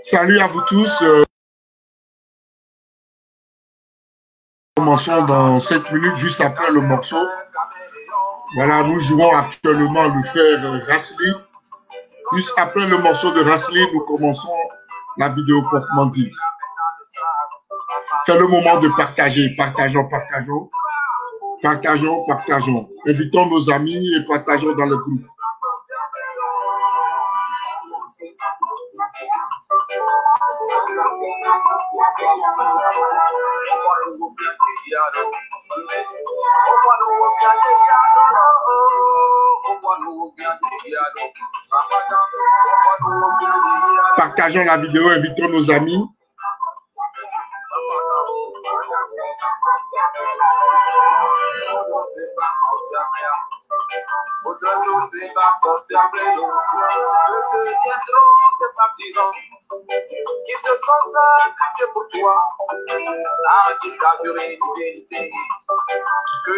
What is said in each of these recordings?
Salut à vous tous. Commençons dans 5 minutes, juste après le morceau. Voilà, nous jouons actuellement le frère Rasli. Juste après le morceau de Rasli, nous commençons la vidéo proprement dite. C'est le moment de partager. Partageons. Invitons nos amis et partageons dans le groupe. Partageons la vidéo, invitons nos amis.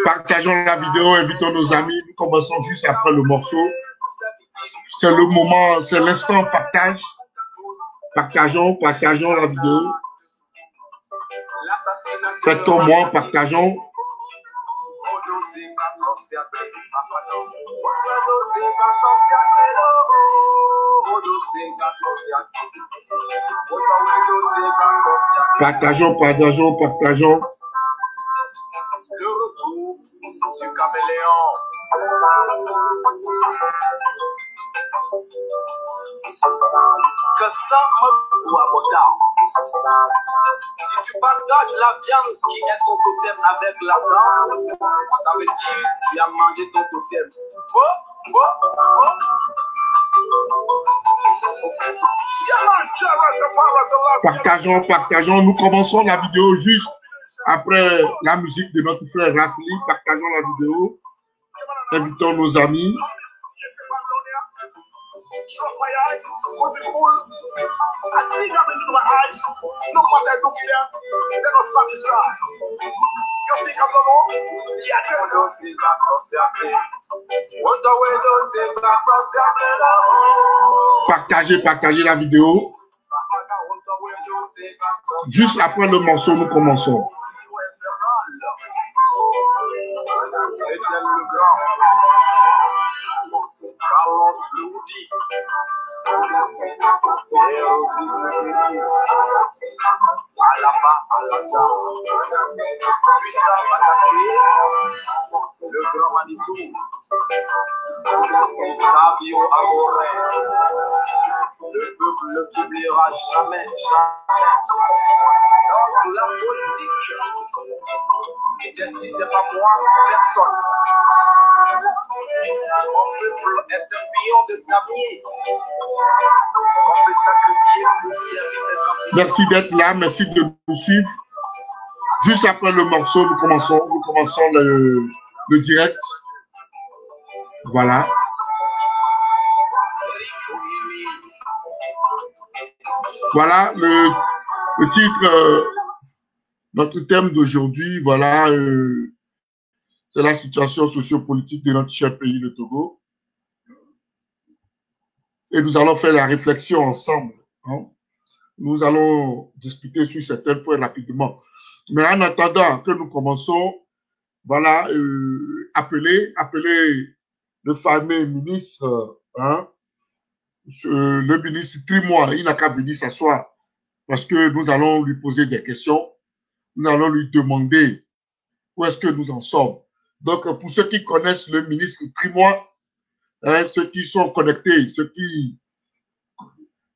Partageons la vidéo, invitons nos amis. Nous commençons juste après le morceau. C'est le moment, c'est l'instant partage. Partageons la vidéo. Faites comme moi, partageons. Partageons. Le retour du caméléon. Que ça me doit autant. Si tu partages la viande qui est ton totem avec la viande, ça veut dire que tu as mangé ton totem. Partageons. Nous commençons la vidéo juste après la musique de notre frère Rasli. Partageons la vidéo. Invitons nos amis. Partagez la vidéo. Juste après le morceau, nous commençons. Le grand Manitou, Fabio Amore, le peuple ne t'oubliera jamais. Donc la politique, si c'est pas moi, personne. Mon peuple est un pion de damier. On peut sacrifier pour servir ses amis. Merci d'être là, merci de nous suivre. Juste après le morceau, nous commençons le direct. Voilà. Voilà le titre, notre thème d'aujourd'hui, voilà, c'est la situation sociopolitique de notre cher pays, le Togo. Et nous allons faire la réflexion ensemble. Hein. Nous allons discuter sur certains points rapidement. Mais en attendant que nous commençons, voilà, appeler le fameux ministre, hein, le ministre Trimois, il n'a qu'à venir s'asseoir parce que nous allons lui poser des questions. nous allons lui demander où est-ce que nous en sommes. Donc, pour ceux qui connaissent le ministre Trimois, hein, ceux qui sont connectés, ceux qui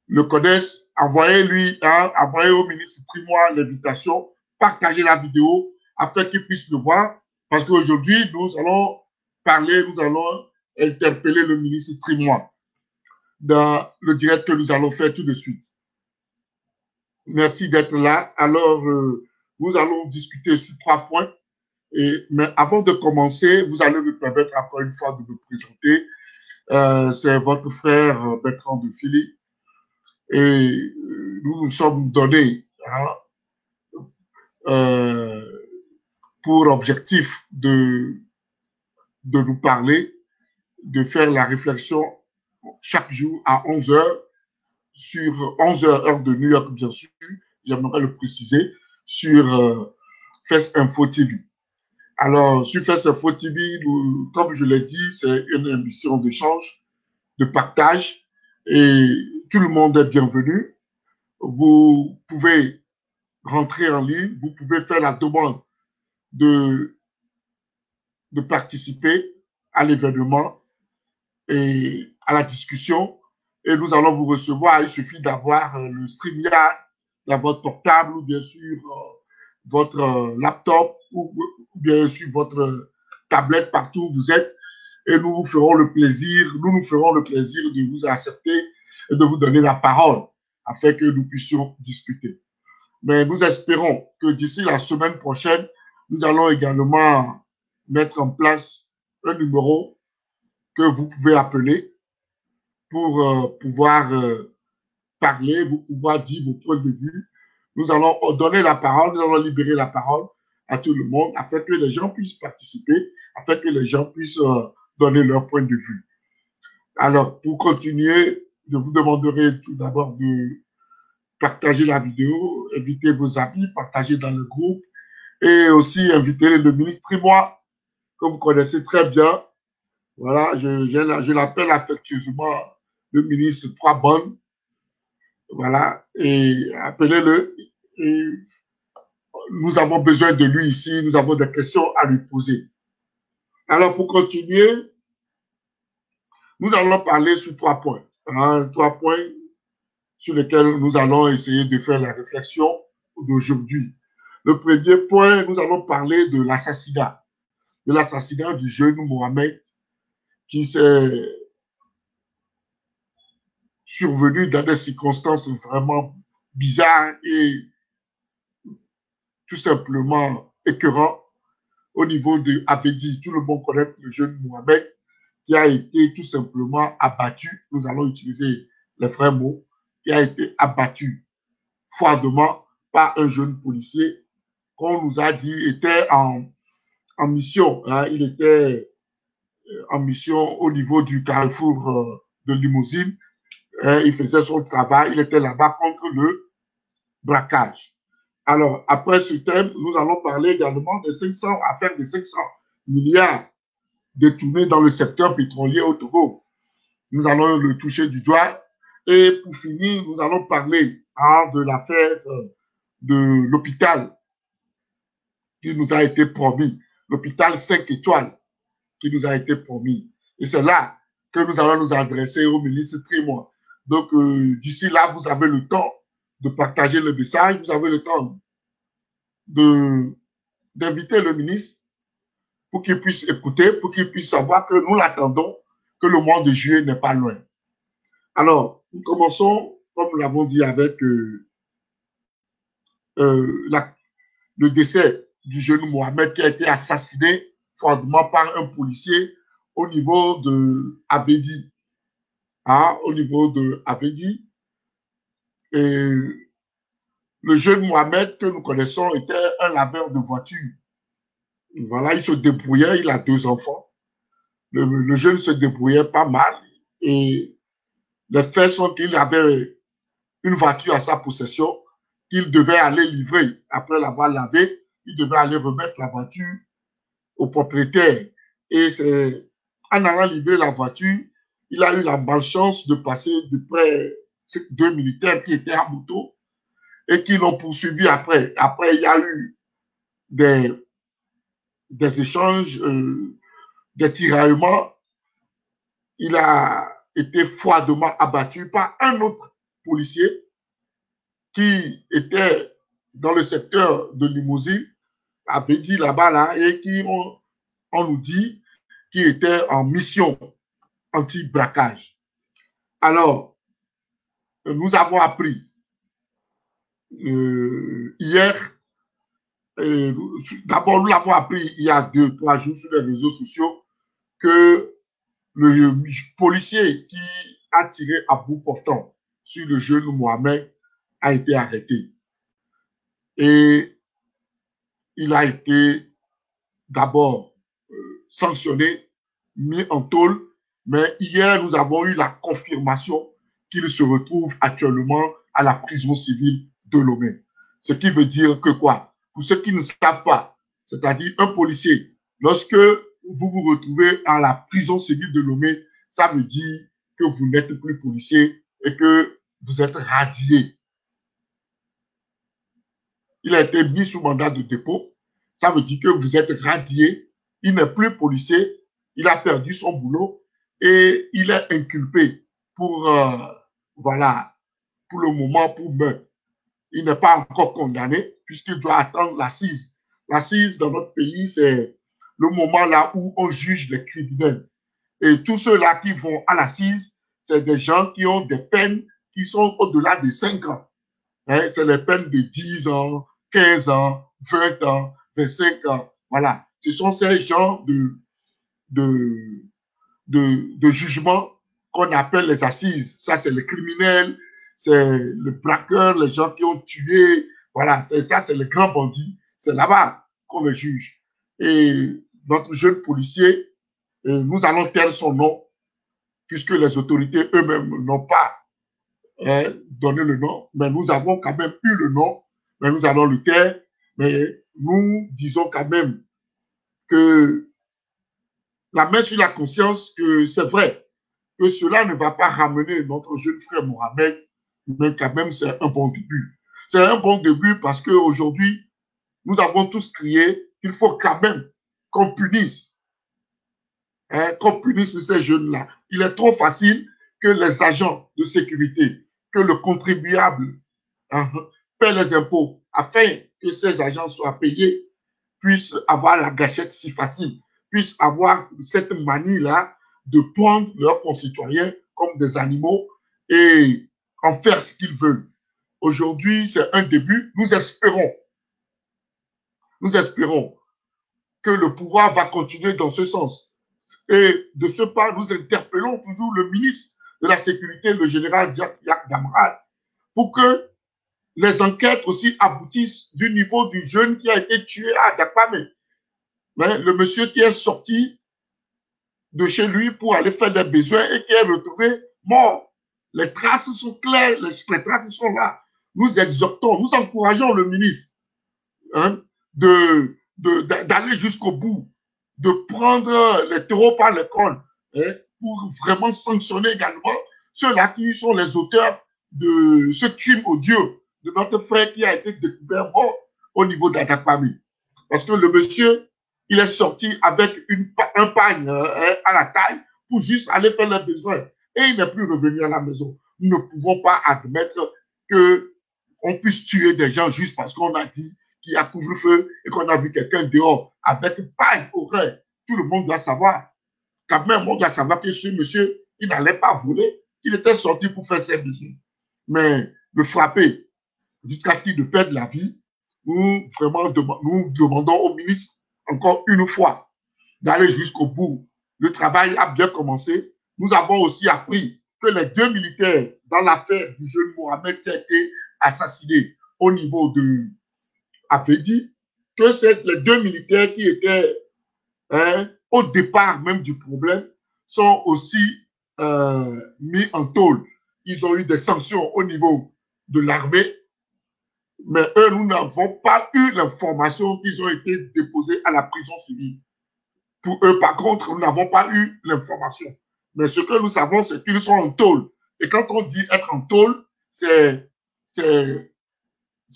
le connaissent, envoyez-lui, hein, envoyez au ministre Trimois l'invitation, partagez la vidéo afin qu'il puisse le voir. Parce qu'aujourd'hui, nous allons parler, nous allons interpeller le ministre Trimois dans le direct que nous allons faire tout de suite. Merci d'être là. Alors, nous allons discuter sur 3 points. Mais avant de commencer, vous allez me permettre encore une fois de me présenter. C'est votre frère Bertrand de Philly. Et nous nous sommes donnés pour objectif de nous parler, de faire la réflexion chaque jour à 11h, sur 11h heure de New York, bien sûr, j'aimerais le préciser, sur Fest Info TV. Alors, sur Fest Info TV, comme je l'ai dit, c'est une émission d'échange, de partage, et tout le monde est bienvenu. Vous pouvez rentrer en ligne, vous pouvez faire la demande de participer à l'événement et à la discussion, et nous allons vous recevoir. Il suffit d'avoir le StreamYard dans votre portable, ou bien sûr votre laptop, ou bien sûr votre tablette, partout où vous êtes, et nous nous ferons le plaisir de vous accepter et de vous donner la parole afin que nous puissions discuter. Mais nous espérons que d'ici la semaine prochaine, nous allons également mettre en place un numéro que vous pouvez appeler pour pouvoir parler, vous pouvoir dire vos points de vue. Nous allons donner la parole, nous allons libérer la parole à tout le monde afin que les gens puissent participer, afin que les gens puissent donner leur point de vue. Alors, pour continuer, je vous demanderai tout d'abord de partager la vidéo, inviter vos amis, partager dans le groupe et aussi inviter le ministre Trimois, que vous connaissez très bien. Voilà, je l'appelle affectueusement le ministre Trois-Bonnes. Voilà, et appelez-le. Et nous avons besoin de lui ici, nous avons des questions à lui poser. Alors, pour continuer, nous allons parler sur 3 points. 3 points sur lesquels nous allons essayer de faire la réflexion d'aujourd'hui. Le premier point, nous allons parler de l'assassinat du jeune Mohamed qui s'est survenu dans des circonstances vraiment bizarres et tout simplement écœurantes au niveau de Abedi. Tout le monde connaît le jeune Mohamed qui a été tout simplement abattu. Nous allons utiliser les vrais mots, qui a été abattu froidement par un jeune policier qu'on nous a dit était en mission. Il était en mission au niveau du carrefour de Limousine. Il faisait son travail. Il était là-bas contre le braquage. Alors, après ce thème, nous allons parler également des 500 affaires de 500 milliards détournés dans le secteur pétrolier au Togo. Nous allons le toucher du doigt. Et pour finir, nous allons parler de l'affaire de l'hôpital qui nous a été promis, l'hôpital 5 étoiles qui nous a été promis. Et c'est là que nous allons nous adresser au ministre Trimois. Donc, d'ici là, vous avez le temps de partager le message, vous avez le temps d'inviter le ministre pour qu'il puisse écouter, pour qu'il puisse savoir que nous l'attendons, que le mois de juillet n'est pas loin. Alors, nous commençons, comme nous l'avons dit, avec le décès du jeune Mohamed qui a été assassiné froidement par un policier au niveau de Abedi. Au niveau de Abedi. Et le jeune Mohamed que nous connaissons était un laveur de voitures. Voilà, il se débrouillait, il a 2 enfants. Le jeune se débrouillait pas mal. Et les faits sont qu'il avait une voiture à sa possession qu'il devait aller livrer. Après l'avoir lavée, il devait aller remettre la voiture au propriétaire. Et c'est en allant livrer la voiture, il a eu la malchance de passer de près 2 militaires qui étaient à moto et qui l'ont poursuivi après. Après, il y a eu des échanges, des tiraillements. Il a été froidement abattu par un autre policier qui était dans le secteur de Limousine, avait dit là-bas, là, et qui, on nous dit, qui était en mission anti-braquage. Alors, nous avons appris hier, d'abord nous l'avons appris il y a 2-3 jours sur les réseaux sociaux que le policier qui a tiré à bout portant sur le jeune Mohamed a été arrêté. Et il a été d'abord sanctionné, mis en tôle, mais hier nous avons eu la confirmation qu'il se retrouve actuellement à la prison civile de Lomé. Ce qui veut dire que quoi? Pour ceux qui ne savent pas, c'est-à-dire un policier, lorsque vous vous retrouvez à la prison civile de Lomé, ça veut dire que vous n'êtes plus policier et que vous êtes radié. Il a été mis sous mandat de dépôt. Ça veut dire que vous êtes radié. Il n'est plus policier. Il a perdu son boulot et il est inculpé pour, voilà, pour le moment, pour meurtre. Il n'est pas encore condamné puisqu'il doit attendre l'assise. L'assise dans notre pays, c'est le moment là où on juge les criminels. Et tous ceux-là qui vont à l'assise, c'est des gens qui ont des peines qui sont au-delà de 5 ans. Hein, c'est les peines de 10 ans, 15 ans, 20 ans, 25 ans. Voilà. Ce sont ces genres de jugement qu'on appelle les assises. Ça, c'est les criminels, c'est le braqueur, les gens qui ont tué. Voilà, ça, c'est les grands bandits. C'est là-bas qu'on les juge. Et notre jeune policier, nous allons taire son nom, puisque les autorités eux-mêmes n'ont pas donné le nom, mais nous avons quand même eu le nom, mais nous allons le taire. Mais nous disons quand même que la main sur la conscience, que c'est vrai, que cela ne va pas ramener notre jeune frère Mohamed, mais quand même c'est un bon début. C'est un bon début parce qu'aujourd'hui, nous avons tous crié qu'il faut quand même qu'on punisse ces jeunes-là. Il est trop facile que les agents de sécurité, que le contribuable paie les impôts afin que ces agents soient payés, puissent avoir la gâchette si facile, puissent avoir cette manie-là de prendre leurs concitoyens comme des animaux et en faire ce qu'ils veulent. Aujourd'hui, c'est un début. Nous espérons que le pouvoir va continuer dans ce sens. Et de ce pas, nous interpellons toujours le ministre de la Sécurité, le général Jacques Damral, pour que les enquêtes aussi aboutissent du niveau du jeune qui a été tué à Dakpamé. Mais le monsieur qui est sorti de chez lui pour aller faire des besoins et qui est retrouvé mort. Les traces sont claires, les traces sont là. Nous exhortons, nous encourageons le ministre d'aller jusqu'au bout, de prendre les taureaux par les cornes pour vraiment sanctionner également ceux-là qui sont les auteurs de ce crime odieux de notre frère qui a été découvert mort au niveau d'Adakpami. Parce que le monsieur, il est sorti avec un pagne à la taille pour juste aller faire les besoins. Et il n'est plus revenu à la maison. Nous ne pouvons pas admettre qu'on puisse tuer des gens juste parce qu'on a dit qu'il y a couvre-feu et qu'on a vu quelqu'un dehors avec paille au rein. Tout le monde doit savoir. Quand même, on doit savoir que ce monsieur, il n'allait pas voler. Il était sorti pour faire ses besoins. Mais le frapper jusqu'à ce qu'il ne perde la vie, nous demandons au ministre encore une fois d'aller jusqu'au bout. Le travail a bien commencé. Nous avons aussi appris que les 2 militaires dans l'affaire du jeune Mohamed qui a été assassiné au niveau de Afedi, que c'est les 2 militaires qui étaient au départ même du problème sont aussi mis en tôle. Ils ont eu des sanctions au niveau de l'armée, mais eux, nous n'avons pas eu l'information qu'ils ont été déposés à la prison civile. Pour eux, par contre, nous n'avons pas eu l'information. Mais ce que nous savons, c'est qu'ils sont en tôle. Et quand on dit être en tôle, c'est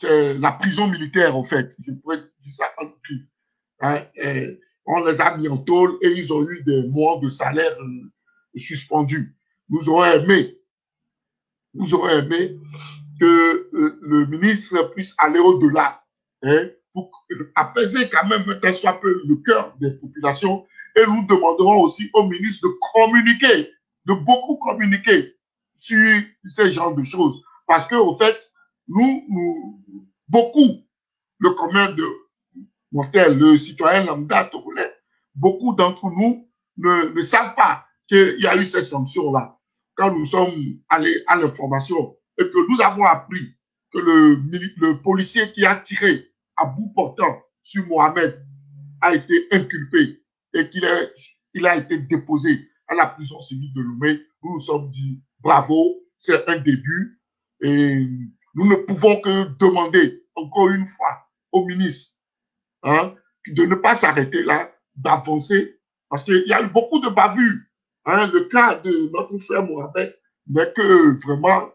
la prison militaire, en fait. Je pourrais dis ça en griffe. Hein, on les a mis en tôle et ils ont eu des mois de salaire suspendus. Nous aurions aimé que le ministre puisse aller au-delà, hein, pour apaiser quand même un soit peu le cœur des populations. Et nous demanderons aussi au ministre de communiquer, de beaucoup communiquer sur ces genres de choses. Parce qu'au fait, beaucoup, le commun de mortel, le citoyen lambda togolais, beaucoup d'entre nous ne savent pas qu'il y a eu ces sanctions-là. Quand nous sommes allés à l'information et que nous avons appris que le policier qui a tiré à bout portant sur Mohamed a été inculpé et qu'il a été déposé à la prison civile de Lomé, nous nous sommes dit bravo, c'est un début et nous ne pouvons que demander encore une fois au ministre, hein, de ne pas s'arrêter là, d'avancer, parce qu'il y a eu beaucoup de bavures. Hein, le cas de notre frère Mohamed n'est que vraiment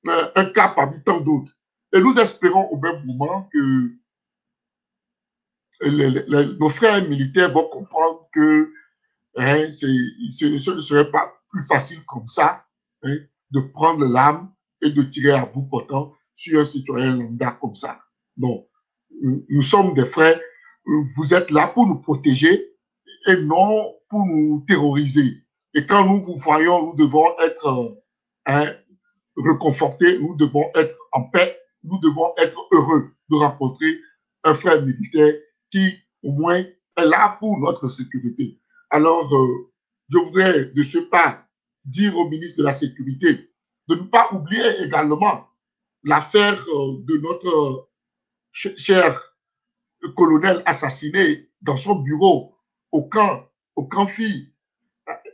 un cas parmi tant d'autres. Et nous espérons au même moment que nos frères militaires vont comprendre que hein, ce ne serait pas plus facile comme ça, hein, de prendre l'arme et de tirer à bout portant sur un citoyen lambda comme ça. Non, nous sommes des frères, vous êtes là pour nous protéger et non pour nous terroriser. Et quand nous vous voyons, nous devons être reconfortés, nous devons être en paix, nous devons être heureux de rencontrer un frère militaire qui, au moins, est là pour notre sécurité. Alors, je voudrais de ce pas dire au ministre de la Sécurité de ne pas oublier également l'affaire de notre cher colonel assassiné dans son bureau au camp Phi.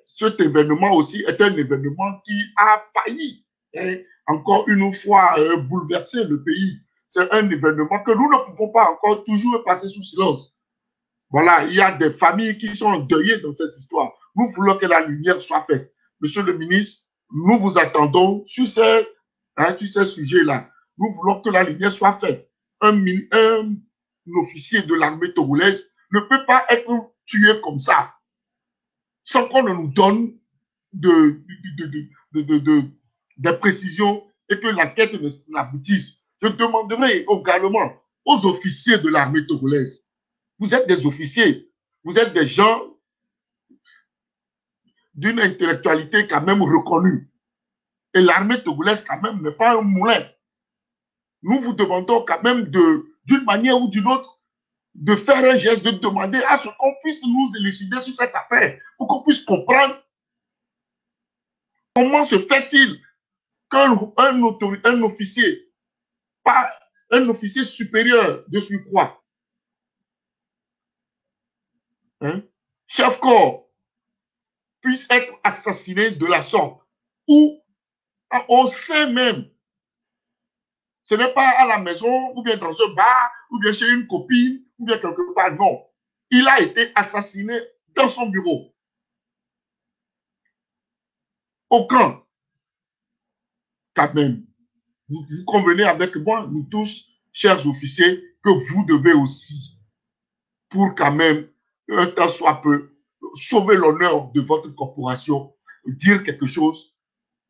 Cet événement aussi est un événement qui a failli, hein, encore une fois, bouleverser le pays. C'est un événement que nous ne pouvons pas encore toujours passer sous silence. Voilà, il y a des familles qui sont endeuillées dans cette histoire. Nous voulons que la lumière soit faite. Monsieur le ministre, nous vous attendons sur ces sujets-là. Nous voulons que la lumière soit faite. Un officier de l'armée togolaise ne peut pas être tué comme ça, sans qu'on ne nous donne des précisions et que l'enquête n'aboutisse. Je demanderai également aux officiers de l'armée togolaise. Vous êtes des officiers, vous êtes des gens d'une intellectualité quand même reconnue. Et l'armée togolaise quand même n'est pas un moulin. Nous vous demandons quand même d'une manière ou d'une autre de faire un geste, de demander à ce qu'on puisse nous élucider sur cette affaire, pour qu'on puisse comprendre comment se fait-il qu'un officier, pas un officier supérieur de surcroît, hein, chef corps, puisse être assassiné de la sorte, ou on sait même, ce n'est pas à la maison, ou bien dans un bar, ou bien chez une copine, ou bien quelque part, non. Il a été assassiné dans son bureau. Au camp, quand même. Vous convenez avec moi, nous tous, chers officiers, que vous devez aussi, pour quand même, un temps soit peu, sauver l'honneur de votre corporation, dire quelque chose,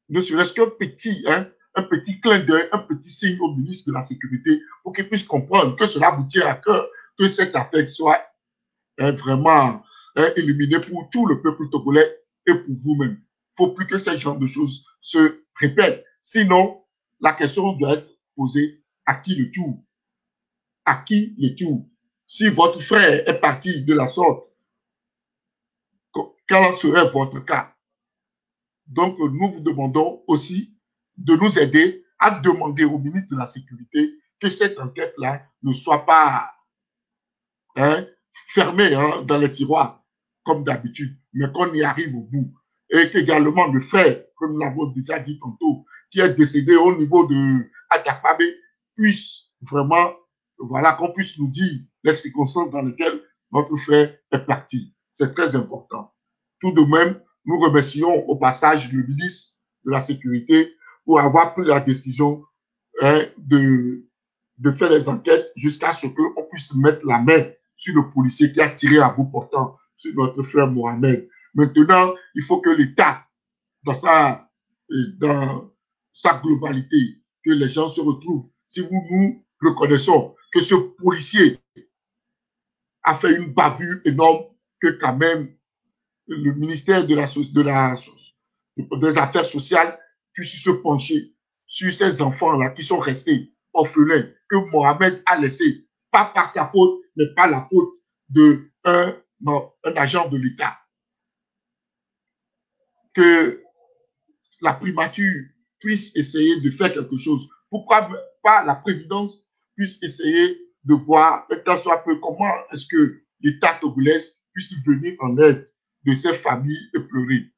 ne serait-ce qu'un petit, hein, un petit clin d'œil, un petit signe au ministre de la Sécurité pour qu'il puisse comprendre que cela vous tient à cœur, que cette affaire soit vraiment éliminée pour tout le peuple togolais et pour vous-même. Il ne faut plus que ce genre de choses se répètent. Sinon, la question doit être posée, à qui le tour? À qui le tour? Si votre frère est parti de la sorte, quel serait votre cas? Donc, nous vous demandons aussi de nous aider à demander au ministre de la Sécurité que cette enquête-là ne soit pas fermée dans les tiroirs, comme d'habitude, mais qu'on y arrive au bout. Et qu'également le frère, comme nous l'avons déjà dit tantôt, qui est décédé au niveau de Adakpabe, puisse vraiment, voilà, qu'on puisse nous dire les circonstances dans lesquelles notre frère est parti. C'est très important. Tout de même, nous remercions au passage le ministre de la Sécurité pour avoir pris la décision de de faire les enquêtes jusqu'à ce qu'on puisse mettre la main sur le policier qui a tiré à bout portant sur notre frère Mohamed. Maintenant, il faut que l'État, dans sa globalité, que les gens se retrouvent. Si nous reconnaissons que ce policier a fait une bavure énorme, que quand même le ministère des Affaires sociales puisse se pencher sur ces enfants-là qui sont restés orphelins, que Mohamed a laissés, pas par sa faute, mais par la faute d'un agent de l'État. Que la primature puisse essayer de faire quelque chose. Pourquoi pas la présidence puisse essayer de voir, tant soit peu, comment est-ce que l'État togolais puisse venir en aide de ces familles éplorées.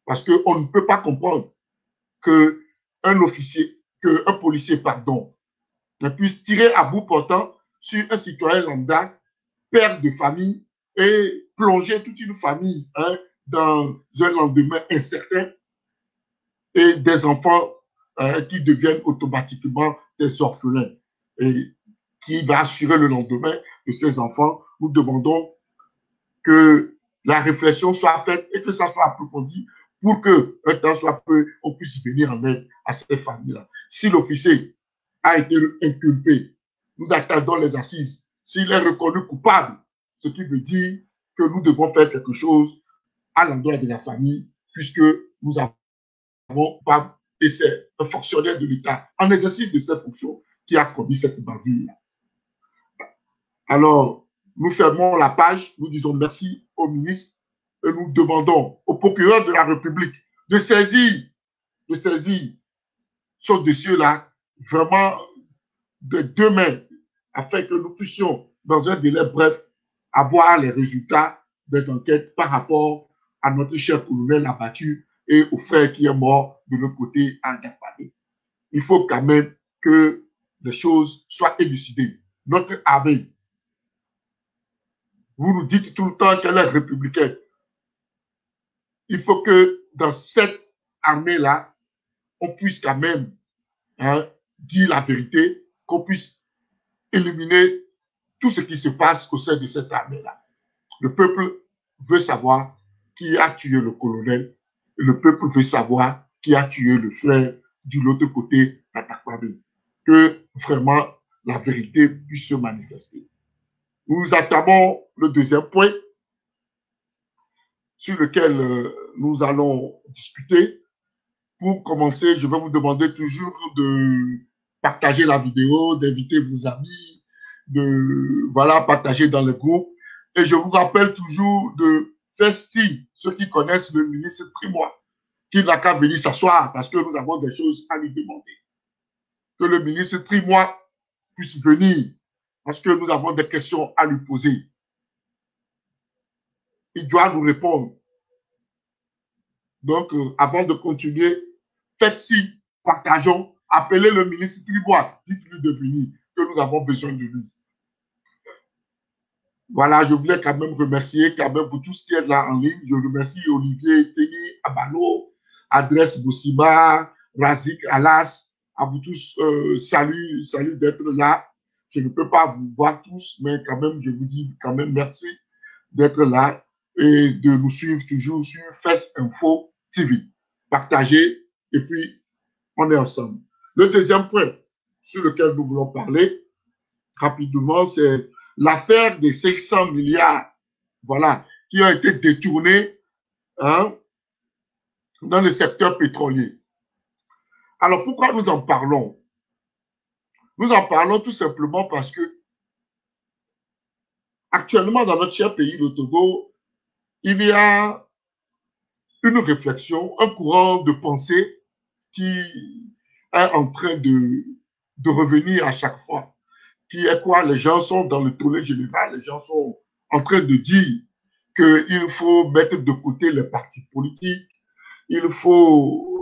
Parce qu'on ne peut pas comprendre qu'un policier, puisse tirer à bout portant sur un citoyen lambda, père de famille, et plonger toute une famille dans un lendemain incertain, et des enfants qui deviennent automatiquement des orphelins. Et qui va assurer le lendemain de ces enfants? Nous demandons que la réflexion soit faite et que ça soit approfondi pour que, un temps soit peu, on puisse venir en aide à ces familles-là. Si l'officier a été inculpé, nous attendons les assises. S'il est reconnu coupable, ce qui veut dire que nous devons faire quelque chose à l'endroit de la famille, puisque nous avons pas, et c'est un fonctionnaire de l'État en exercice de cette fonction qui a commis cette bavure. Alors, nous fermons la page, nous disons merci au ministre et nous demandons au procureur de la République de saisir ce dossier-là vraiment de deux mains afin que nous puissions, dans un délai bref, avoir les résultats des enquêtes par rapport à notre cher colonel abattu et au frère qui est mort de l'autre côté à Gapane. Il faut quand même que les choses soient élucidées. Notre armée, vous nous dites tout le temps qu'elle est républicaine. Il faut que dans cette armée-là, on puisse quand même dire la vérité, qu'on puisse éliminer tout ce qui se passe au sein de cette armée-là. Le peuple veut savoir qui a tué le colonel. Le peuple veut savoir qui a tué le frère de l'autre côté d'Atakwame. Que vraiment la vérité puisse se manifester. Nous attendons le deuxième point sur lequel nous allons discuter. Pour commencer, je vais vous demander toujours de partager la vidéo, d'inviter vos amis, de partager dans le groupe. Et je vous rappelle toujours de faire signe, ceux qui connaissent le ministre Trimois, qui n'a qu'à venir s'asseoir parce que nous avons des choses à lui demander. Que le ministre Trimois puisse venir parce que nous avons des questions à lui poser. Il doit nous répondre. Donc, avant de continuer, faites signe, partageons, appelez le ministre Trimois, dites-lui de venir, que nous avons besoin de lui. Voilà, je voulais quand même remercier quand même vous tous qui êtes là en ligne. Je remercie Olivier, Téni, Abano, Adresse Boussima, Razik, Alas. À vous tous, salut d'être là. Je ne peux pas vous voir tous, mais quand même, je vous dis quand même merci d'être là et de nous suivre toujours sur FES Info TV. Partagez et puis on est ensemble. Le deuxième point sur lequel nous voulons parler rapidement, c'est l'affaire des 500 milliards, qui ont été détournés dans le secteur pétrolier. Alors, pourquoi nous en parlons? Nous en parlons tout simplement parce que actuellement, dans notre cher pays, le Togo, il y a une réflexion, un courant de pensée qui est en train de revenir à chaque fois. Qui est quoi? Les gens sont dans le tollé général, les gens sont en train de dire qu'il faut mettre de côté les partis politiques, il faut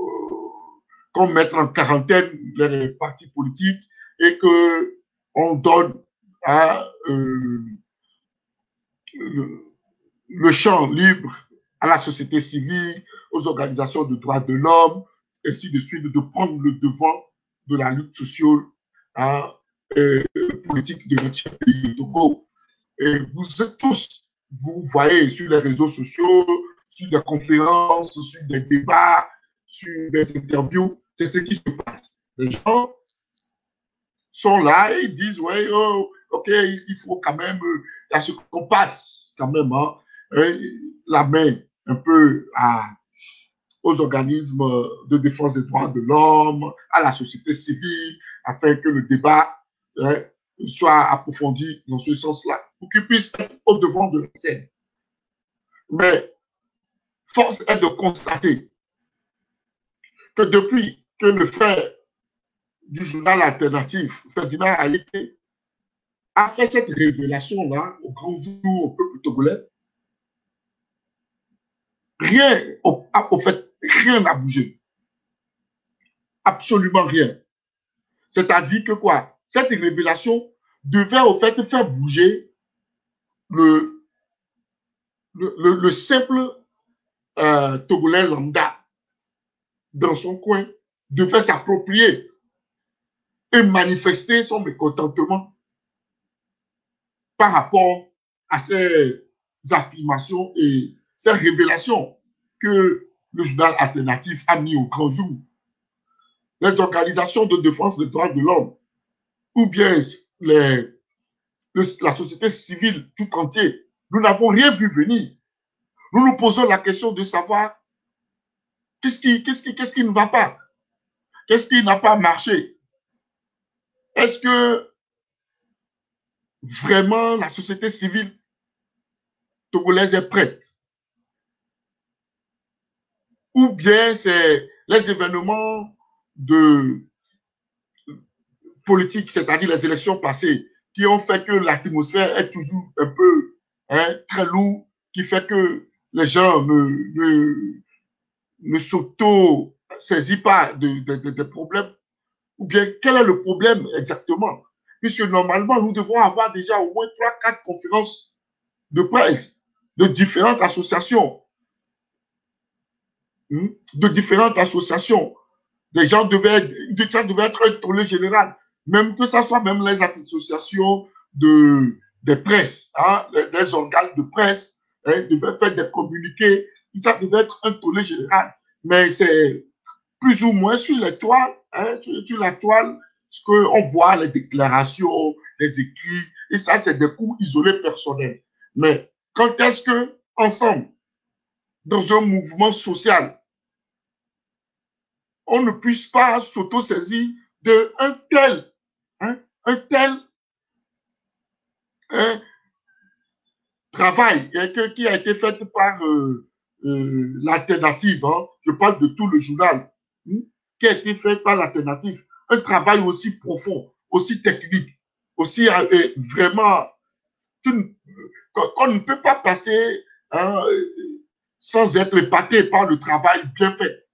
qu'on mette en quarantaine les partis politiques et qu'on donne le champ libre à la société civile, aux organisations de droits de l'homme, ainsi de suite, de prendre le devant de la lutte sociale politique de notre pays, le Togo. Et vous êtes tous, vous voyez sur les réseaux sociaux, sur des conférences, sur des débats, sur des interviews, c'est ce qui se passe. Les gens sont là et ils disent, ouais, oh, ok, il faut quand même, il y a ce qu'on passe quand même, hein, la main un peu aux organismes de défense des droits de l'homme, à la société civile, afin que le débat soit approfondi dans ce sens-là, pour qu'ils puissent être au devant de la scène. Mais force est de constater que depuis que le frère du journal alternatif, Ferdinand Haïté, a fait cette révélation-là au grand jour au peuple togolais, rien, au fait, rien n'a bougé. Absolument rien. C'est-à-dire que quoi? Cette révélation devait au fait faire bouger le simple Togolais lambda dans son coin, devait s'approprier et manifester son mécontentement par rapport à ces affirmations et ces révélations que le journal alternatif a mis au grand jour. Les organisations de défense des droits de l'homme ou bien la société civile tout entière, nous n'avons rien vu venir. Nous nous posons la question de savoir qu'est-ce qui ne va pas? Qu'est-ce qui n'a pas marché? Est-ce que vraiment la société civile togolaise est prête? Ou bien c'est les événements politiques, c'est-à-dire les élections passées, qui ont fait que l'atmosphère est toujours un peu très lourde, qui fait que les gens ne s'auto-saisissent pas des problèmes? Ou bien quel est le problème exactement? Puisque normalement, nous devons avoir déjà au moins 3-4 conférences de presse de différentes associations. De différentes associations. Les gens devaient être un tollé général. Même que ce soit même les associations des presses, hein, des organes de presse, devaient faire des communiqués. Ça devait être un tollé général. Mais c'est plus ou moins sur les toiles, sur la toile, ce qu'on voit, les déclarations, les écrits, et ça, c'est des cours isolés personnels. Mais quand est-ce que, ensemble, dans un mouvement social, on ne puisse pas s'auto-saisir d'un tel, travail qui a été fait par l'alternative, hein, je parle de tout le journal, qui a été fait par l'alternative, un travail aussi profond, aussi technique, aussi vraiment, qu'on ne peut pas passer sans être épaté par le travail bien fait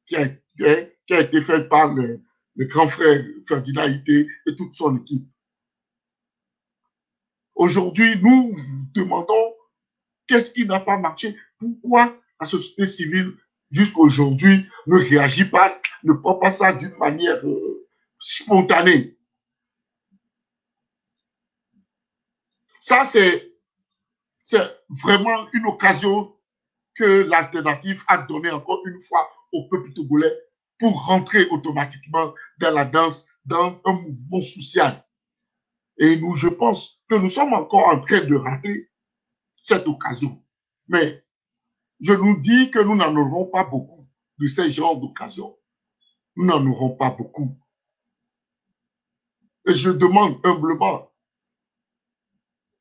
qui a été fait par le grand frère Ferdinand Haïté et toute son équipe. Aujourd'hui, nous demandons qu'est-ce qui n'a pas marché, pourquoi la société civile jusqu'à aujourd'hui ne réagit pas, ne prend pas ça d'une manière spontanée. Ça, c'est vraiment une occasion que l'alternative a donnée encore une fois au peuple togolais pour rentrer automatiquement dans la danse, dans un mouvement social. Et nous, je pense que nous sommes encore en train de rater cette occasion. Mais je nous dis que nous n'en aurons pas beaucoup de ces genres d'occasions. Nous n'en aurons pas beaucoup. Et je demande humblement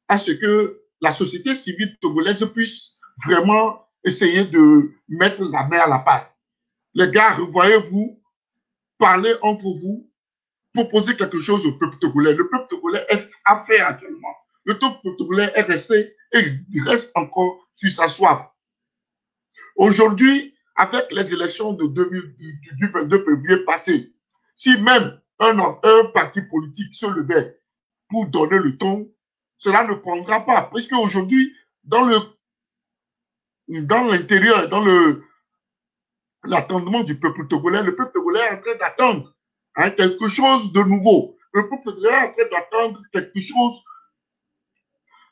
à ce que la société civile togolaise puisse vraiment essayer de mettre la main à la pâte. Les gars, voyez-vous, parlez entre vous, proposer quelque chose au peuple togolais. Le peuple togolais a fait actuellement. Le peuple togolais est resté et il reste encore sur sa soif. Aujourd'hui, avec les élections du 22 février passé, si même un parti politique se levait pour donner le ton, cela ne prendra pas. Parce qu'aujourd'hui, dans l'intérieur, dans l'attendement du peuple togolais, le peuple togolais est en train d'attendre quelque chose de nouveau. Le peuple est en train d'attendre quelque chose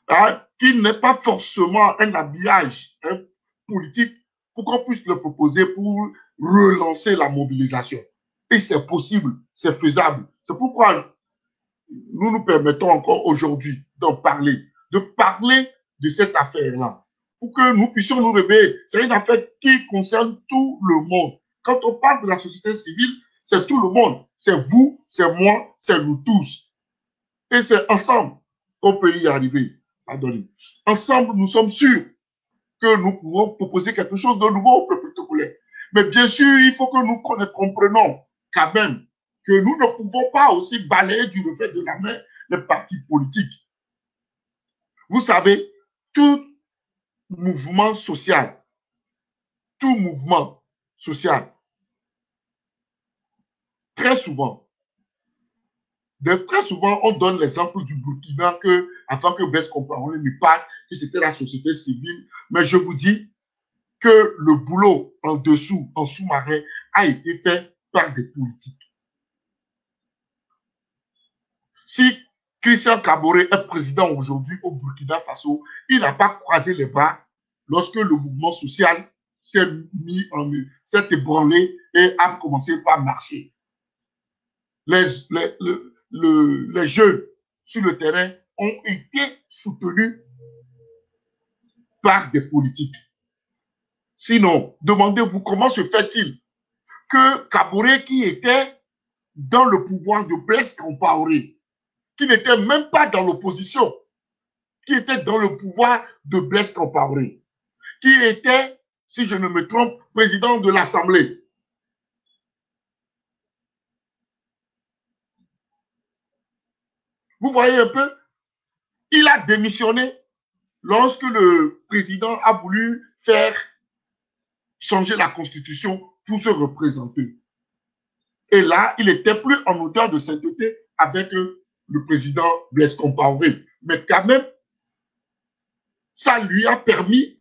hein, qui n'est pas forcément un habillage hein, politique pour qu'on puisse le proposer pour relancer la mobilisation. Et c'est possible, c'est faisable. C'est pourquoi nous nous permettons encore aujourd'hui d'en parler, de parler de cette affaire-là, pour que nous puissions nous réveiller. C'est une affaire qui concerne tout le monde. Quand on parle de la société civile, c'est tout le monde. C'est vous, c'est moi, c'est nous tous. Et c'est ensemble qu'on peut y arriver. Pardonnez. Ensemble, nous sommes sûrs que nous pouvons proposer quelque chose de nouveau au peuple togolais. Mais bien sûr, il faut que nous comprenions quand même que nous ne pouvons pas aussi balayer du revers de la main les partis politiques. Vous savez, tout mouvement social, très souvent, on donne l'exemple du Burkina que, avant que Blaise Compaoré ne parle, que c'était la société civile. Mais je vous dis que le boulot en dessous, en sous-marin, a été fait par des politiques. Si Christian Kaboré est président aujourd'hui au Burkina Faso, il n'a pas croisé les bras lorsque le mouvement social s'est ébranlé et a commencé par marcher. Les jeunes sur le terrain ont été soutenus par des politiques. Sinon, demandez-vous comment se fait-il que Kaboré, qui était dans le pouvoir de Blaise Compaoré, qui n'était même pas dans l'opposition, qui était dans le pouvoir de Blaise Compaoré, qui était, si je ne me trompe, président de l'Assemblée. Vous voyez un peu, il a démissionné lorsque le président a voulu faire changer la constitution pour se représenter. Et là, il n'était plus en odeur de sainteté avec le président Blaise Compaoré. Mais quand même, ça lui a permis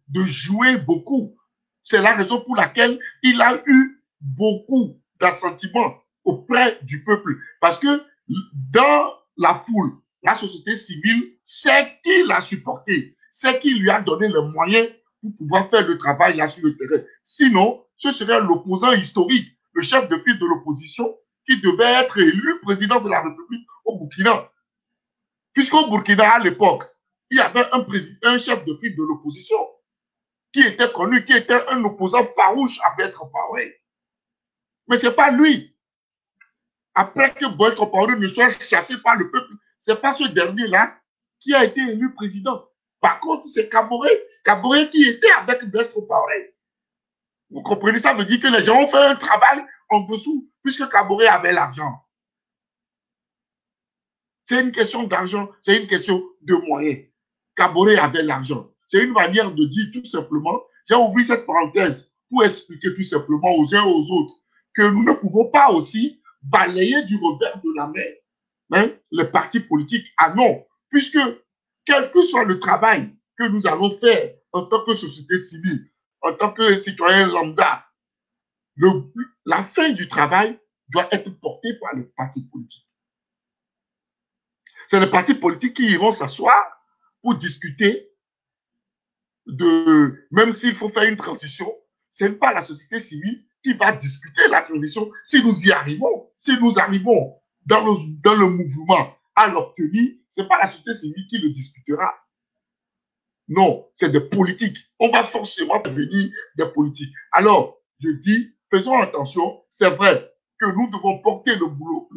de jouer beaucoup. C'est la raison pour laquelle il a eu beaucoup d'assentiments auprès du peuple. Parce que dans la foule, la société civile, c'est qui l'a supporté, c'est qui lui a donné les moyens pour pouvoir faire le travail là sur le terrain. Sinon, ce serait l'opposant historique, le chef de file de l'opposition, qui devait être élu président de la République au Burkina. Puisqu'au Burkina, à l'époque, il y avait un chef de file de l'opposition qui était connu, qui était un opposant farouche à Blaise Compaoré. Mais ce n'est pas lui. Après que Blaise Compaoré ne soit chassé par le peuple, ce n'est pas ce dernier-là qui a été élu président. Par contre, c'est Kaboré qui était avec Blaise Compaoré. Vous comprenez, ça veut dire que les gens ont fait un travail en dessous, puisque Kaboré avait l'argent. C'est une question d'argent, c'est une question de moyens. Kaboré avait l'argent. C'est une manière de dire tout simplement, j'ai ouvert cette parenthèse pour expliquer tout simplement aux uns et aux autres que nous ne pouvons pas aussi balayer du revers de la main les partis politiques. Ah non, puisque quel que soit le travail que nous allons faire en tant que société civile, en tant que citoyen lambda, la fin du travail doit être portée par les partis politiques. C'est les partis politiques qui iront s'asseoir pour discuter de, même s'il faut faire une transition, ce n'est pas la société civile qui va discuter la transition si nous y arrivons. Si nous arrivons dans le mouvement à l'obtenir, ce n'est pas la société civile qui le discutera. Non, c'est des politiques. On va forcément venir des politiques. Alors, je dis, faisons attention, c'est vrai que nous devons porter le boulot,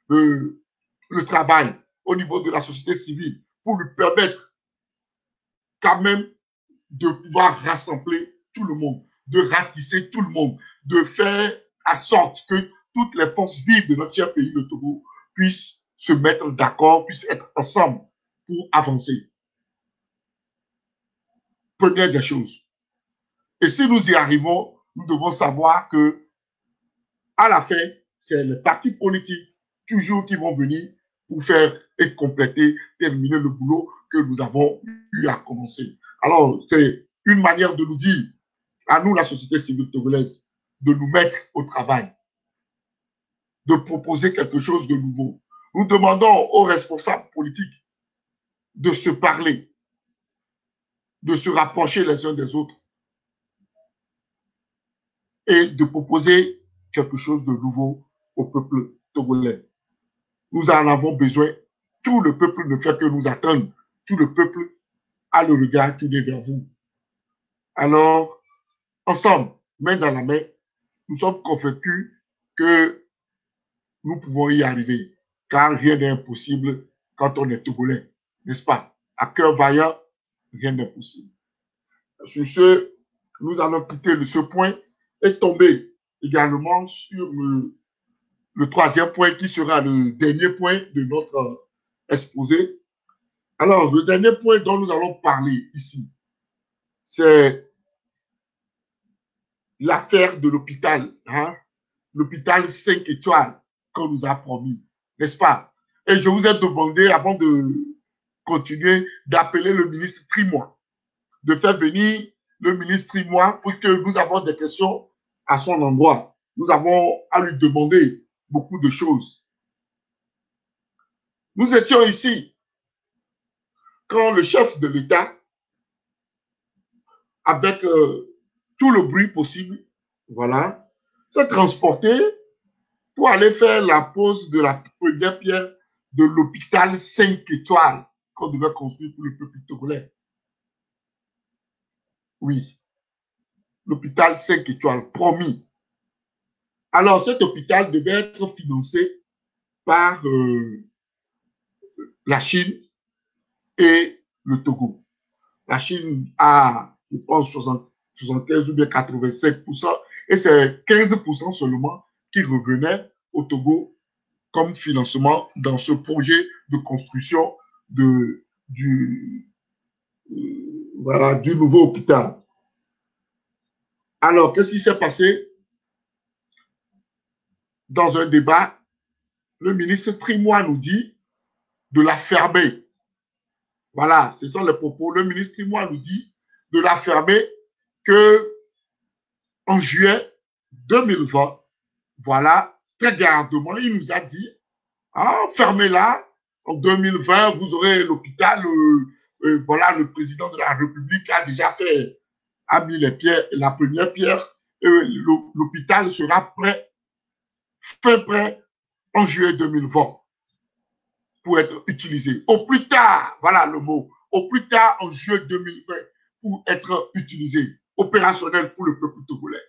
le travail au niveau de la société civile pour lui permettre quand même de pouvoir rassembler tout le monde, de ratisser tout le monde, de faire en sorte que toutes les forces vives de notre cher pays, le Togo, puissent se mettre d'accord, puissent être ensemble pour avancer. Première des choses. Et si nous y arrivons, nous devons savoir que, à la fin, c'est les partis politiques toujours qui vont venir pour faire et compléter, terminer le boulot que nous avons eu à commencer. Alors, c'est une manière de nous dire, à nous, la société civile togolaise, de nous mettre au travail, de proposer quelque chose de nouveau. Nous demandons aux responsables politiques de se parler, de se rapprocher les uns des autres et de proposer quelque chose de nouveau au peuple togolais. Nous en avons besoin. Tout le peuple ne fait que nous attendre. Tout le peuple a le regard tourné vers vous. Alors, ensemble, main dans la main, nous sommes convaincus que nous pouvons y arriver, car rien n'est impossible quand on est togolais, n'est-ce pas? À cœur vaillant, rien n'est possible. Sur ce, nous allons quitter ce point et tomber également sur le troisième point qui sera le dernier point de notre exposé. Alors, le dernier point dont nous allons parler ici, c'est l'affaire de l'hôpital, hein? L'hôpital 5 étoiles qu'on nous a promis, n'est-ce pas? Et je vous ai demandé, avant de continuer, d'appeler le ministre Trimois, de faire venir le ministre Trimois pour que nous avons des questions à son endroit. Nous avons à lui demander beaucoup de choses. Nous étions ici quand le chef de l'État, avec tout le bruit possible, voilà, s'est transporté pour aller faire la pose de la première pierre de l'hôpital 5 étoiles qu'on devait construire pour le peuple togolais. Oui, l'hôpital 5 étoiles, promis. Alors, cet hôpital devait être financé par la Chine et le Togo. La Chine a, je pense, 75 ou bien 85%, et c'est 15% seulement qui revenait au Togo comme financement dans ce projet de construction voilà, du nouveau hôpital. Alors, qu'est-ce qui s'est passé? Dans un débat, le ministre Trimois nous dit de la fermer. Voilà, ce sont les propos. Le ministre Trimois nous dit de la fermer que en juillet 2020, voilà, très gardement, il nous a dit, ah, fermez-la, en 2020, vous aurez l'hôpital, voilà, le président de la République a déjà a mis les pierres, la première pierre, l'hôpital sera prêt, fin prêt, en juillet 2020 pour être utilisé. Au plus tard, voilà le mot, au plus tard en juillet 2020 pour être utilisé, opérationnel pour le peuple togolais.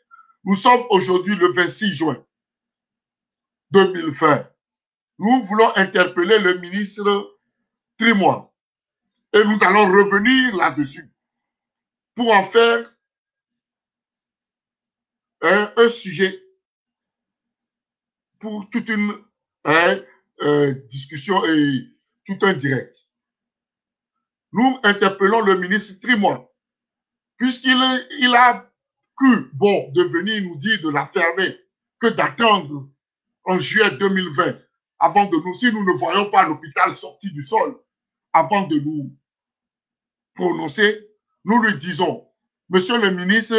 Nous sommes aujourd'hui le 26 juin 2020. Nous voulons interpeller le ministre Trimois et nous allons revenir là-dessus pour en faire un sujet pour toute une discussion et tout un direct. Nous interpellons le ministre Trimois puisqu'il a cru bon de venir nous dire de la fermer que d'attendre en juillet 2020 avant de nous, si nous ne voyons pas l'hôpital sorti du sol, avant de nous prononcer, nous lui disons, monsieur le ministre,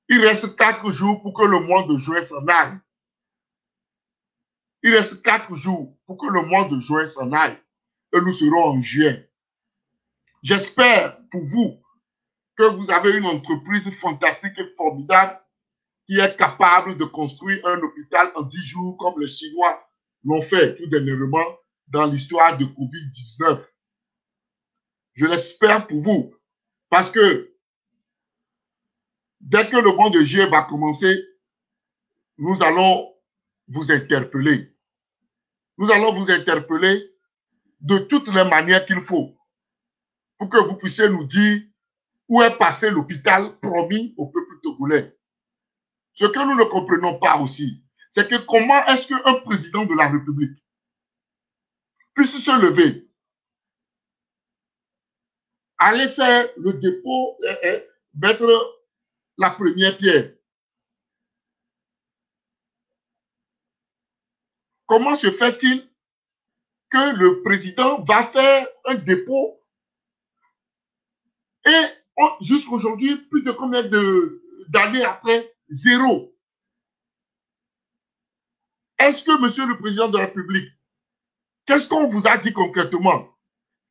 il reste 4 jours pour que le mois de juin s'en aille. Il reste 4 jours pour que le mois de juin s'en aille. Et nous serons en juillet. J'espère pour vous que vous avez une entreprise fantastique et formidable qui est capable de construire un hôpital en 10 jours comme les Chinois l'ont fait tout dernièrement dans l'histoire de Covid-19. Je l'espère pour vous parce que dès que le mois de juillet va commencer, nous allons vous interpeller. Nous allons vous interpeller de toutes les manières qu'il faut pour que vous puissiez nous dire où est passé l'hôpital promis au peuple togolais. Ce que nous ne comprenons pas aussi, c'est que comment est-ce qu'un président de la République puisse se lever, aller faire le dépôt, mettre la première pierre. Comment se fait-il que le président va faire un dépôt et jusqu'aujourd'hui, plus de combien d'années après, zéro. Est-ce que, Monsieur le Président de la République, qu'est-ce qu'on vous a dit concrètement?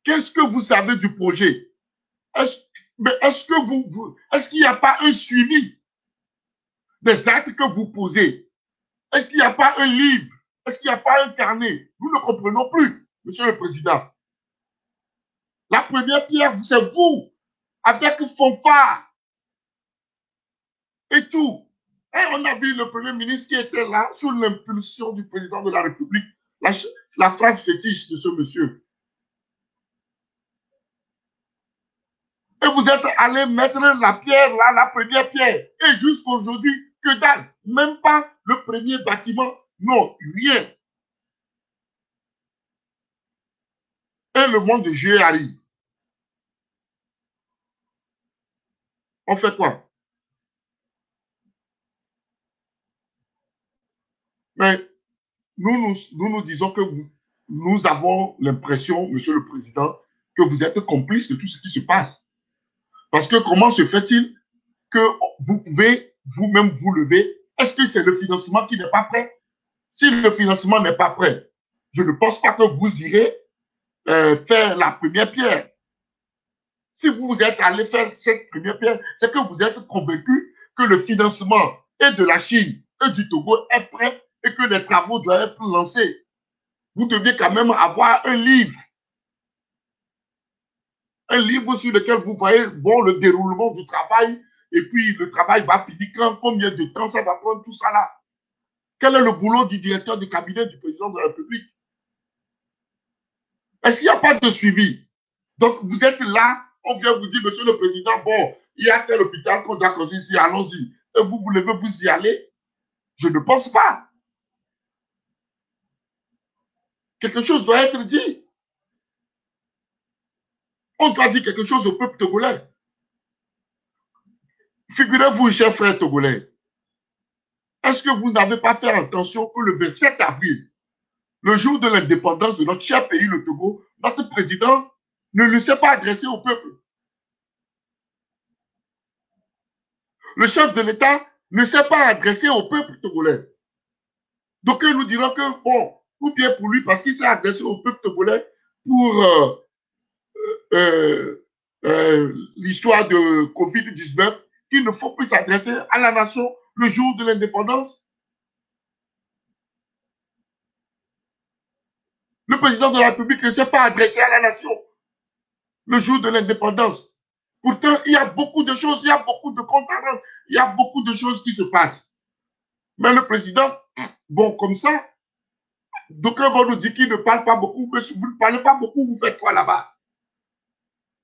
Qu'est-ce que vous savez du projet? Est-ce qu'il n'y a pas un suivi des actes que vous posez? Est-ce qu'il n'y a pas un livre? Est-ce qu'il n'y a pas un carnet? Nous ne comprenons plus, Monsieur le Président. La première pierre, c'est vous, avec fanfare et tout. Et on a vu le Premier ministre qui était là, sous l'impulsion du Président de la République, la phrase fétiche de ce monsieur. Et vous êtes allé mettre la pierre là, la première pierre. Et jusqu'aujourd'hui, que dalle. Même pas le premier bâtiment. Non, rien. Et le monde de jeu arrive. On fait quoi? Mais nous disons que nous avons l'impression, Monsieur le Président, que vous êtes complice de tout ce qui se passe. Parce que comment se fait-il que vous pouvez vous-même vous lever? Est-ce que c'est le financement qui n'est pas prêt? Si le financement n'est pas prêt, je ne pense pas que vous irez faire la première pierre. Si vous êtes allé faire cette première pierre, c'est que vous êtes convaincu que le financement et de la Chine et du Togo est prêt et que les travaux doivent être lancés. Vous deviez quand même avoir un livre sur lequel vous voyez bon, le déroulement du travail, et puis le travail va finir quand, combien de temps ça va prendre, tout ça là. Quel est le boulot du directeur du cabinet du président de la République? Est-ce qu'il n'y a pas de suivi? Donc vous êtes là, on vient vous dire, Monsieur le Président, bon, il y a tel hôpital qu'on doit construire ici, allons-y. Et vous voulez vous y aller? Je ne pense pas. Quelque chose doit être dit. On doit dire quelque chose au peuple togolais. Figurez-vous, chers frères togolais, est-ce que vous n'avez pas fait attention que le 27 avril, le jour de l'indépendance de notre cher pays, le Togo, notre président ne s'est pas adressé au peuple. Le chef de l'État ne s'est pas adressé au peuple togolais. Donc nous dirons que, bon, ou bien pour lui, parce qu'il s'est adressé au peuple togolais pour l'histoire de Covid-19, qu'il ne faut plus s'adresser à la nation le jour de l'indépendance. Le président de la République ne s'est pas adressé à la nation le jour de l'indépendance. Pourtant, il y a beaucoup de choses, il y a beaucoup de comptes à rendre, il y a beaucoup de choses qui se passent. Mais le président, bon, comme ça, d'aucuns vont nous dire qu'il ne parle pas beaucoup, mais si vous ne parlez pas beaucoup, vous faites quoi là-bas?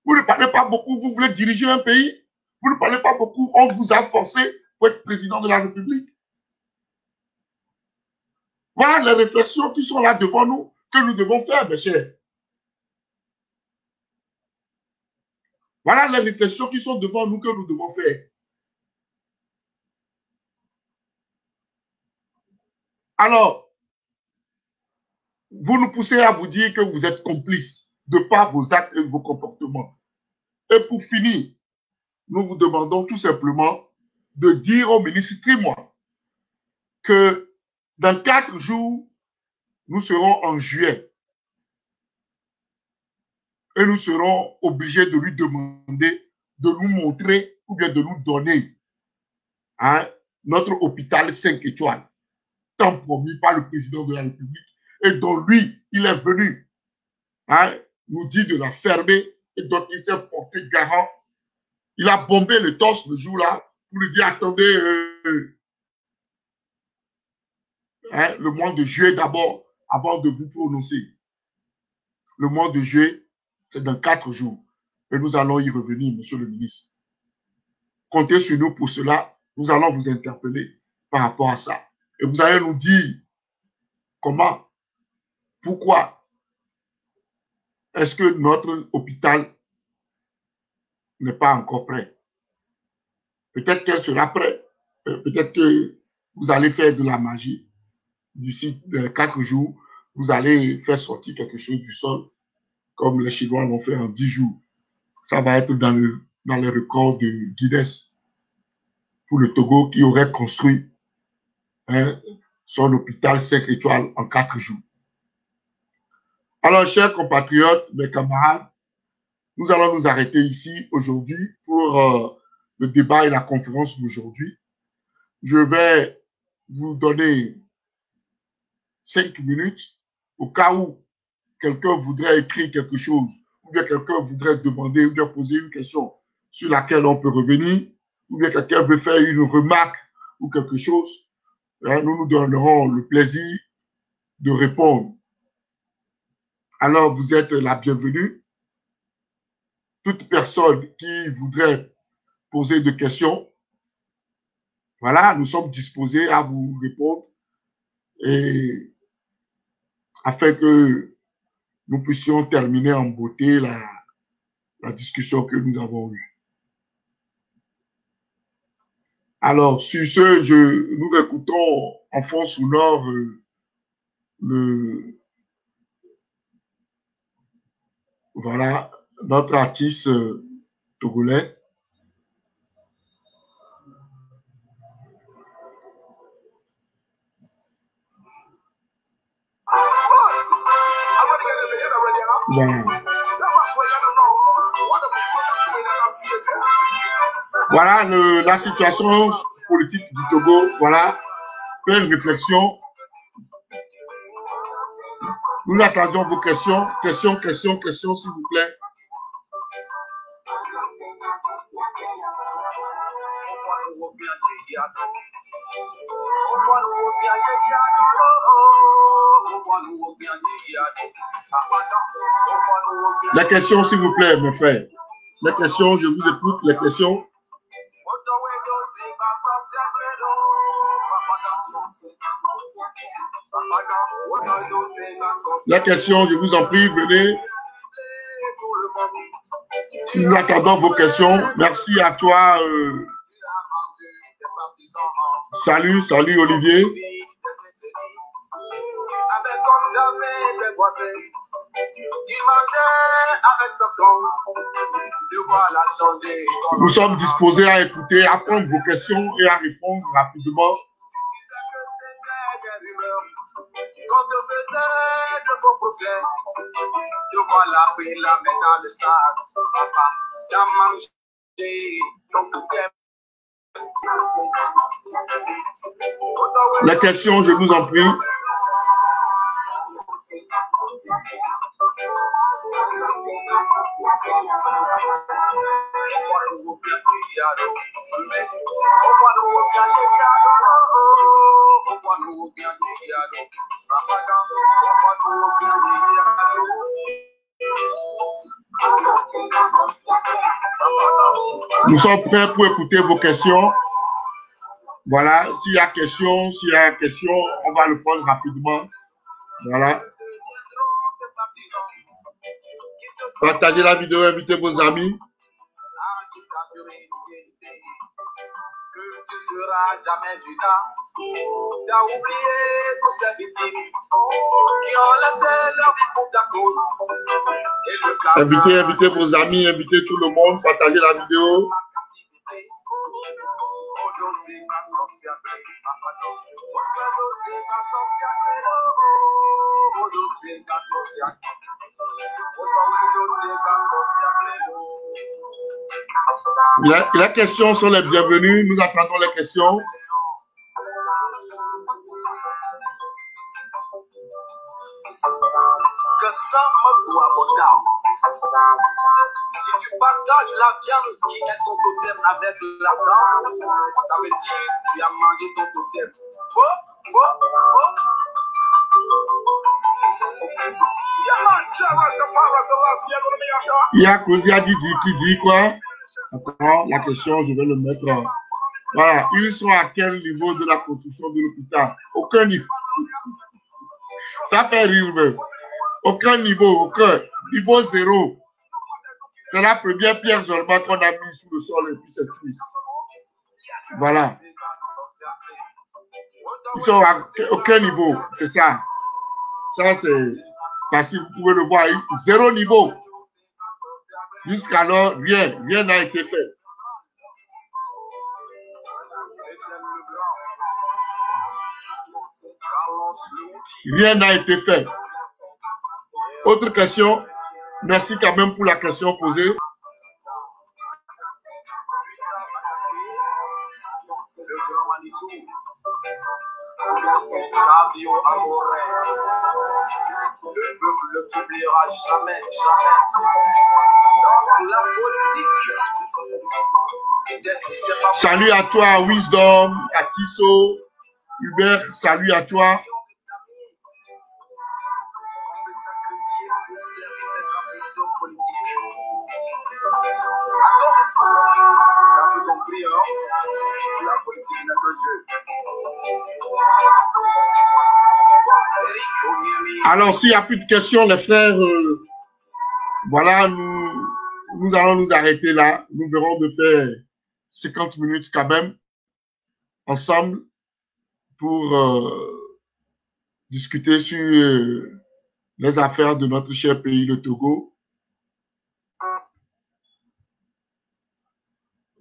Vous ne parlez pas beaucoup, vous voulez diriger un pays? Vous ne parlez pas beaucoup, on vous a forcé pour être président de la République. Voilà les réflexions qui sont là devant nous, que nous devons faire, mes chers. Voilà les réflexions qui sont devant nous, que nous devons faire. Alors, vous nous poussez à vous dire que vous êtes complices de par vos actes et vos comportements. Et pour finir, nous vous demandons tout simplement de dire au ministre Trimois que dans 4 jours, nous serons en juillet. Et nous serons obligés de lui demander de nous montrer ou bien de nous donner notre hôpital 5 étoiles, tant promis par le président de la République, et dont lui, il est venu nous dire de la fermer, et donc il s'est porté garant. Il a bombé le torse le jour-là pour lui dire, attendez, le mois de juillet d'abord, avant de vous prononcer. Le mois de juillet, c'est dans 4 jours. Et nous allons y revenir, monsieur le ministre. Comptez sur nous pour cela. Nous allons vous interpeller par rapport à ça. Et vous allez nous dire comment, pourquoi est-ce que notre hôpital n'est pas encore prêt. Peut-être qu'elle sera prête. Peut-être que vous allez faire de la magie. D'ici 4 jours, vous allez faire sortir quelque chose du sol, comme les Chinois l'ont fait en 10 jours. Ça va être dans les records de Guinness pour le Togo qui aurait construit son hôpital 5 étoiles en 4 jours. Alors, chers compatriotes, mes camarades, nous allons nous arrêter ici aujourd'hui pour le débat et la conférence d'aujourd'hui. Je vais vous donner 5 minutes au cas où quelqu'un voudrait écrire quelque chose, ou bien quelqu'un voudrait demander, ou bien poser une question sur laquelle on peut revenir, ou bien quelqu'un veut faire une remarque ou quelque chose. Nous nous donnerons le plaisir de répondre. Alors, vous êtes la bienvenue. Toute personne qui voudrait poser des questions, voilà, nous sommes disposés à vous répondre et afin que nous puissions terminer en beauté la discussion que nous avons eue. Alors, sur ce, nous écoutons en fond sonore voilà, notre artiste togolais. Voilà, la situation politique du Togo, voilà, faire une réflexion. Nous attendons vos questions, s'il vous plaît. Les questions, s'il vous plaît, mes frères. Les questions, je vous écoute, les questions. Les questions, je vous en prie, venez. Nous attendons vos questions. Merci à toi. Salut Olivier. Nous sommes disposés à écouter, à prendre vos questions et à répondre rapidement. Les questions, je vous en prie. Nous sommes prêts pour écouter vos questions. Voilà, s'il y a question, on va le prendre rapidement. Voilà. Partagez la vidéo, invitez vos amis. Jamais Judas, t'as oublié tous ces victimes qui ont laissé leur vie pour ta cause. Invitez vos amis, invitez tout le monde, partagez la vidéo. Les questions sont les bienvenues. Nous attendons les questions. Que ça me doit autant. Si tu partages la viande qui est ton totem avec la dent, ça veut dire que tu as mangé ton totem. Il y a Kodia qui dit quoi? Attends, la question, je vais le mettre. Voilà, ils sont à quel niveau de la construction de l'hôpital? Aucun niveau. Ça fait rire même. Aucun niveau, aucun. Niveau 0. C'est la première pierre seulement qu'on a mis sous le sol et puis c'est tout. Voilà. Ils sont à aucun niveau, c'est ça. Ça, c'est facile, vous pouvez le voir. 0 niveau. Jusqu'alors, rien n'a été fait. Rien n'a été fait. Autre question. Merci quand même pour la question posée. Fabio Amore, le peuple ne t'oubliera jamais, jamais. Dans la politique, salut à toi, Wisdom, à Tissot, Hubert, salut à toi. La politique n'est que Dieu. Alors, s'il n'y a plus de questions, les frères, voilà, nous allons nous arrêter là. Nous verrons de faire 50 minutes quand même ensemble pour discuter sur les affaires de notre cher pays, le Togo.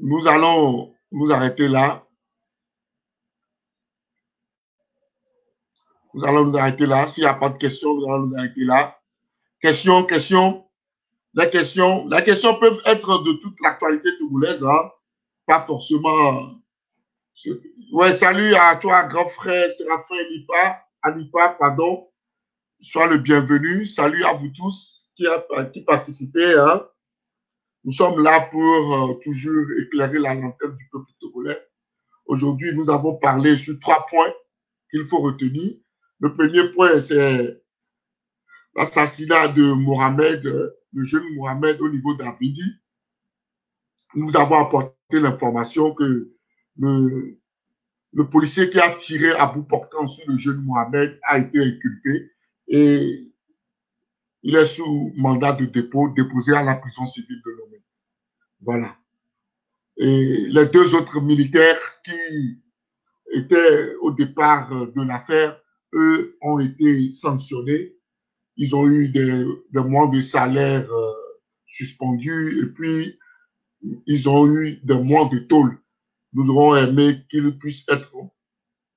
Nous allons nous arrêter là. Nous allons nous arrêter là. S'il n'y a pas de questions, nous allons nous arrêter là. Questions. Les questions peuvent être de toute l'actualité togolaise, hein? Pas forcément. Ouais, salut à toi, grand frère Séraphin Anipa, pardon. Sois le bienvenu. Salut à vous tous qui participez, hein? Nous sommes là pour toujours éclairer la lanterne du peuple togolais. Aujourd'hui, nous avons parlé sur 3 points qu'il faut retenir. Le premier point, c'est l'assassinat de Mohamed, le jeune Mohamed au niveau d'Abidi. Nous avons apporté l'information que le policier qui a tiré à bout portant sur le jeune Mohamed a été inculpé et il est sous mandat de dépôt déposé à la prison civile de Lomé. Voilà. Et les 2 autres militaires qui étaient au départ de l'affaire, eux, ont été sanctionnés. Ils ont eu des mois de salaire suspendus et puis ils ont eu des mois de tôle. Nous aurions aimé qu'ils puissent être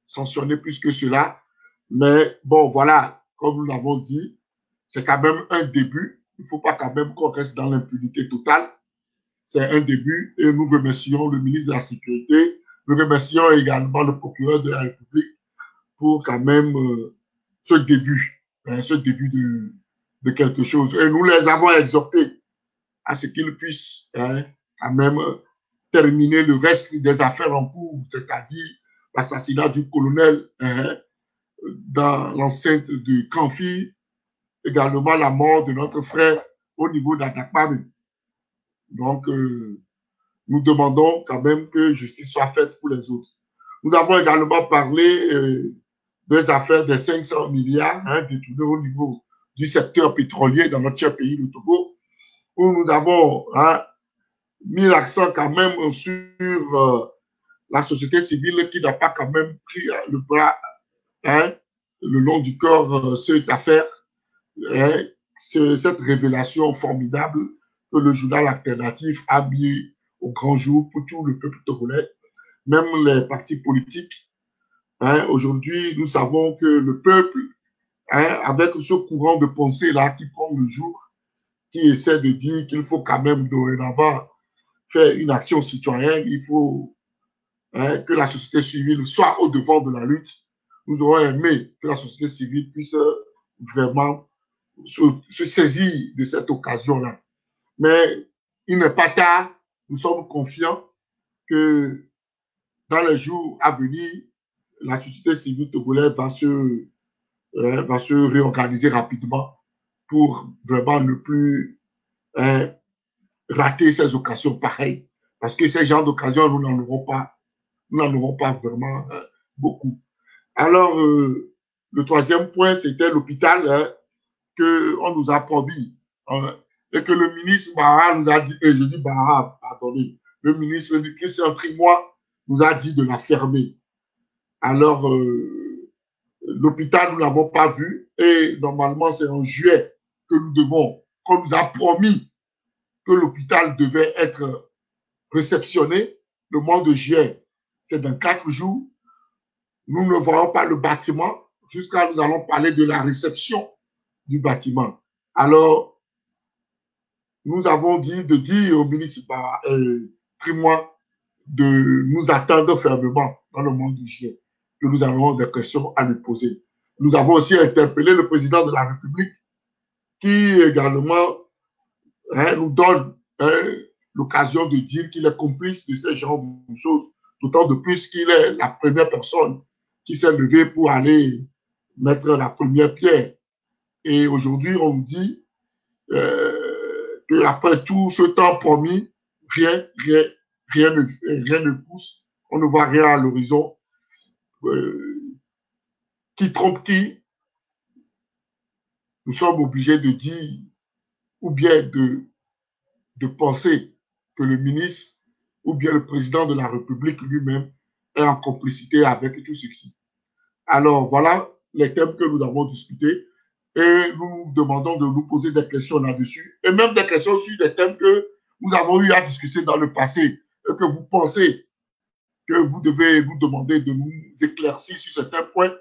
sanctionnés plus que cela. Mais bon, voilà, comme nous l'avons dit, c'est quand même un début. Il ne faut pas quand même qu'on reste dans l'impunité totale. C'est un début et nous remercions le ministre de la Sécurité. Nous remercions également le procureur de la République pour quand même ce début de quelque chose. Et nous les avons exhortés à ce qu'ils puissent quand même terminer le reste des affaires en cours, c'est-à-dire l'assassinat du colonel dans l'enceinte de Kanfi, également la mort de notre frère au niveau d'Adakpame. Donc, nous demandons quand même que justice soit faite pour les autres. Nous avons également parlé des affaires des 500 milliards détournés au niveau du secteur pétrolier dans notre cher pays, le Togo, où nous avons mis l'accent quand même sur la société civile qui n'a pas quand même pris le bras le long du corps cette affaire, cette révélation formidable que le journal alternatif a mis au grand jour pour tout le peuple togolais, même les partis politiques. Aujourd'hui, nous savons que le peuple, avec ce courant de pensée-là qui prend le jour, qui essaie de dire qu'il faut quand même dorénavant faire une action citoyenne, il faut que la société civile soit au devant de la lutte. Nous aurions aimé que la société civile puisse vraiment se saisir de cette occasion-là. Mais il n'est pas tard, nous sommes confiants que dans les jours à venir, la société civile togolaise va se réorganiser rapidement pour vraiment ne plus rater ces occasions pareilles. Parce que ces genres d'occasions, nous n'en aurons pas vraiment beaucoup. Alors, le troisième point, c'était l'hôpital qu'on nous a promis. Et que le ministre Barra nous a dit, je dis Barra, pardonnez, le ministre Christian Trimois nous a dit de la fermer. Alors, l'hôpital, nous ne l'avons pas vu et normalement, c'est en juillet que qu'on nous a promis que l'hôpital devait être réceptionné. Le mois de juillet, c'est dans 4 jours. Nous ne voyons pas le bâtiment. jusqu'à nous allons parler de la réception du bâtiment. Alors, nous avons dit de dire au ministre Trimois de nous attendre fermement dans le mois de juillet, que nous avons des questions à lui poser. Nous avons aussi interpellé le président de la République qui également nous donne l'occasion de dire qu'il est complice de ce genre de choses, d'autant de plus qu'il est la première personne qui s'est levée pour aller mettre la première pierre. Et aujourd'hui, on me dit qu'après tout ce temps promis, rien ne pousse, on ne voit rien à l'horizon. Qui trompe qui? Nous sommes obligés de dire, ou bien de penser que le ministre ou bien le président de la République lui-même est en complicité avec tout ceci. Alors, voilà les thèmes que nous avons discutés et nous demandons de nous poser des questions là-dessus et même des questions sur des thèmes que nous avons eu à discuter dans le passé et que vous pensez que vous devez nous demander de nous éclaircir sur certains points.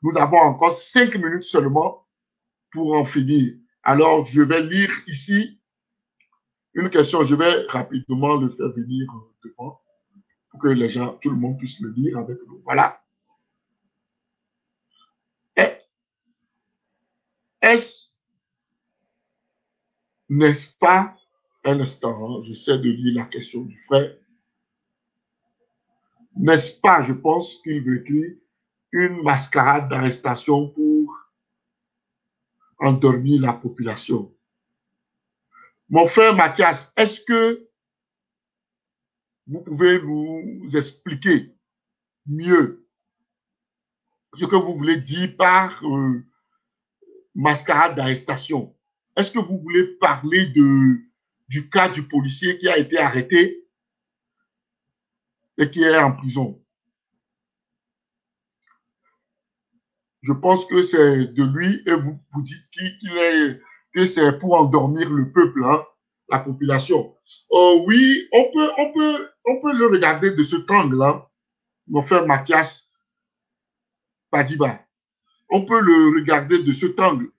Nous avons encore 5 minutes seulement pour en finir. Alors, je vais lire ici une question. Je vais rapidement le faire venir devant pour que les gens, tout le monde puisse le lire avec nous. Voilà. N'est-ce pas, un instant, j'essaie de lire la question du frère. N'est-ce pas, je pense qu'il veut écrire, une mascarade d'arrestation pour endormir la population? Mon frère Mathias, est-ce que vous pouvez nous expliquer mieux ce que vous voulez dire par mascarade d'arrestation? Est-ce que vous voulez parler du cas du policier qui a été arrêté et qui est en prison? Je pense que c'est de lui et vous dites que c'est pour endormir le peuple, hein, la population. Oh oui, on peut le regarder de cet angle-là, mon frère Mathias Padiba. On peut le regarder de cet angle.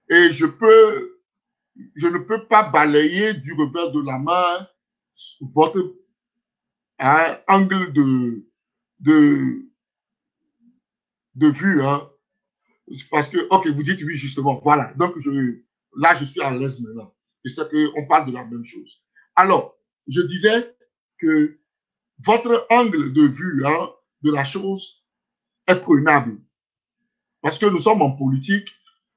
Et je ne peux pas balayer du revers de la main votre angle de vue, hein. Parce que, ok, vous dites oui, justement, voilà. Donc, là, je suis à l'aise maintenant. Et c'est qu'on parle de la même chose. Alors, je disais que votre angle de vue, hein, de la chose est prenable. Parce que nous sommes en politique,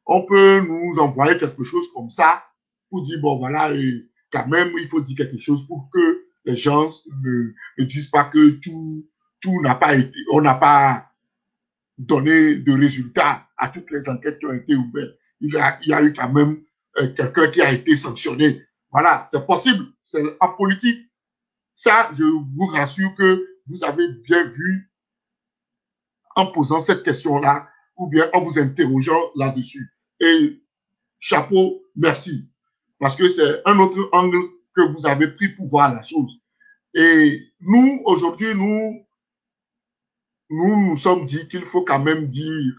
on peut nous envoyer quelque chose comme ça pour dire, bon, voilà, et quand même, il faut dire quelque chose pour que les gens ne disent pas que tout n'a pas été, on n'a pas donné de résultats à toutes les enquêtes qui ont été ouvertes. Il y a eu quand même quelqu'un qui a été sanctionné. Voilà, c'est possible. C'est en politique. Ça, je vous rassure que vous avez bien vu en posant cette question-là ou bien en vous interrogeant là-dessus. Et chapeau, merci. Parce que c'est un autre angle que vous avez pris pour voir la chose. Et nous, aujourd'hui, nous sommes dit qu'il faut quand même dire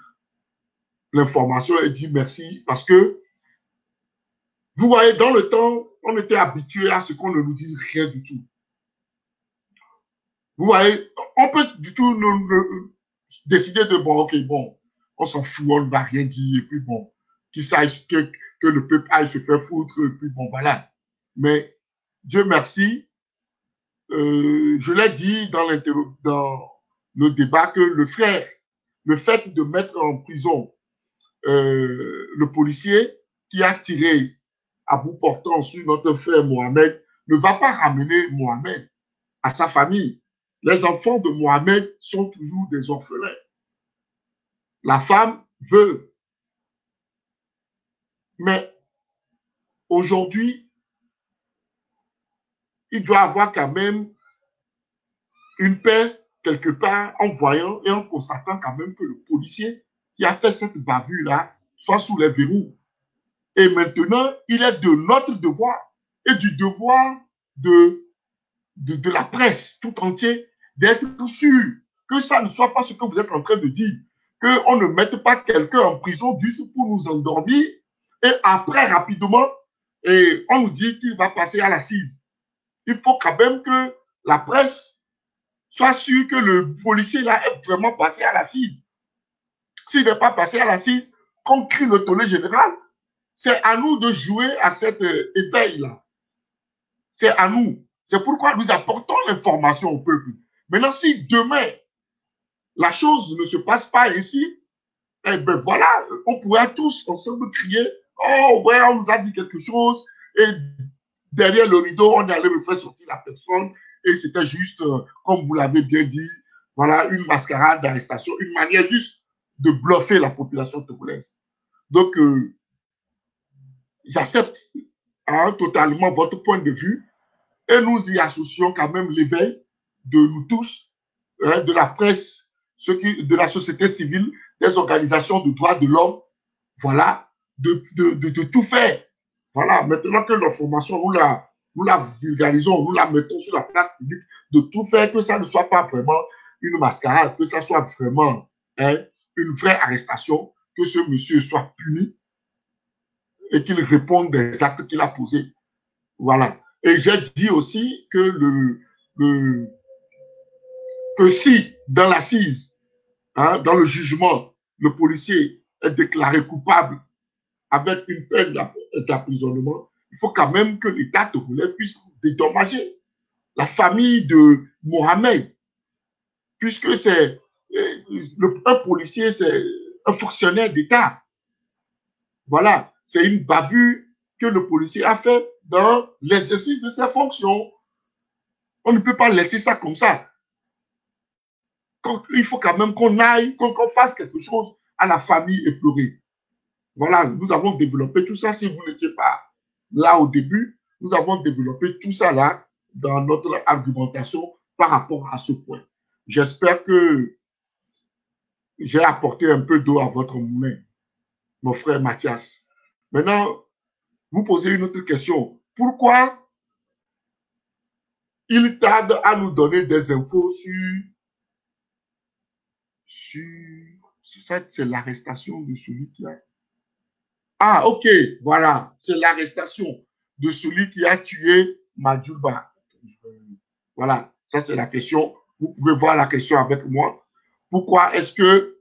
l'information et dire merci parce que vous voyez, dans le temps, on était habitué à ce qu'on ne nous dise rien du tout. Vous voyez, on peut du tout décider de bon, ok, bon, on s'en fout, on ne va rien dire, et puis bon, qu'il sache que le peuple aille se faire foutre, et puis bon, voilà. Mais Dieu merci, je l'ai dit dans le débat que le fait de mettre en prison le policier qui a tiré à bout portant sur notre frère Mohamed ne va pas ramener Mohamed à sa famille. Les enfants de Mohamed sont toujours des orphelins. La femme veut. Mais aujourd'hui, il doit avoir quand même une paix quelque part en voyant et en constatant quand même que le policier qui a fait cette bavure-là soit sous les verrous. Et maintenant, il est de notre devoir et du devoir de la presse tout entier d'être sûr que ça ne soit pas ce que vous êtes en train de dire, qu'on ne mette pas quelqu'un en prison juste pour nous endormir et après, rapidement, et on nous dit qu'il va passer à l'assise. Il faut quand même que la presse soit sûre que le policier là est vraiment passé à l'assise. S'il n'est pas passé à l'assise, qu'on crie le tollé général. C'est à nous de jouer à cet éveil-là. C'est à nous. C'est pourquoi nous apportons l'information au peuple. Maintenant, si demain, la chose ne se passe pas ici, eh bien voilà, on pourrait tous ensemble crier, oh ouais, on nous a dit quelque chose, et derrière le rideau, on allait me faire sortir la personne, et c'était juste, comme vous l'avez bien dit, voilà, une mascarade d'arrestation, une manière juste de bluffer la population togolaise. Donc, j'accepte totalement votre point de vue, et nous y associons quand même l'éveil de nous tous, de la presse, de la société civile, des organisations de droits de l'homme, voilà, de tout faire. Voilà, maintenant que l'information, nous la vulgarisons, nous la mettons sur la place publique, de tout faire, que ça ne soit pas vraiment une mascarade, que ça soit vraiment une vraie arrestation, que ce monsieur soit puni et qu'il réponde des actes qu'il a posés. Voilà. Et j'ai dit aussi que que si dans l'assise, dans le jugement, le policier est déclaré coupable avec une peine d'emprisonnement, il faut quand même que l'État togolais puisse dédommager la famille de Mohamed, puisque c'est un policier, c'est un fonctionnaire d'État. Voilà, c'est une bavure que le policier a fait dans l'exercice de ses fonctions. On ne peut pas laisser ça comme ça. Il faut quand même qu'on aille, qu'on fasse quelque chose à la famille éplorée. Voilà, nous avons développé tout ça. Si vous n'étiez pas là au début, nous avons développé tout ça là dans notre argumentation par rapport à ce point. J'espère que j'ai apporté un peu d'eau à votre moulin, mon frère Mathias. Maintenant, vous posez une autre question. Pourquoi il tarde à nous donner des infos c'est l'arrestation de celui qui a... Ah, ok, voilà, c'est l'arrestation de celui qui a tué Madjouba. Voilà, ça c'est la question. Vous pouvez voir la question avec moi. Pourquoi est-ce que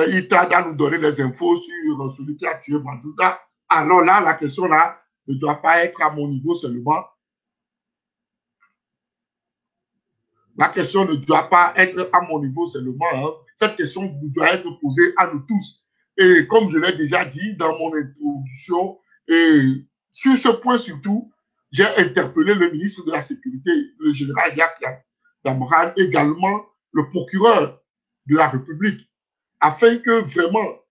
il tarde à nous donner les infos sur celui qui a tué Madjouba? Alors là, la question là ne doit pas être à mon niveau seulement. La question ne doit pas être à mon niveau seulement. Hein. Cette question doit être posée à nous tous. Et comme je l'ai déjà dit dans mon introduction, et sur ce point surtout, j'ai interpellé le ministre de la Sécurité, le général Yahya Damran, également le procureur de la République, afin que vraiment,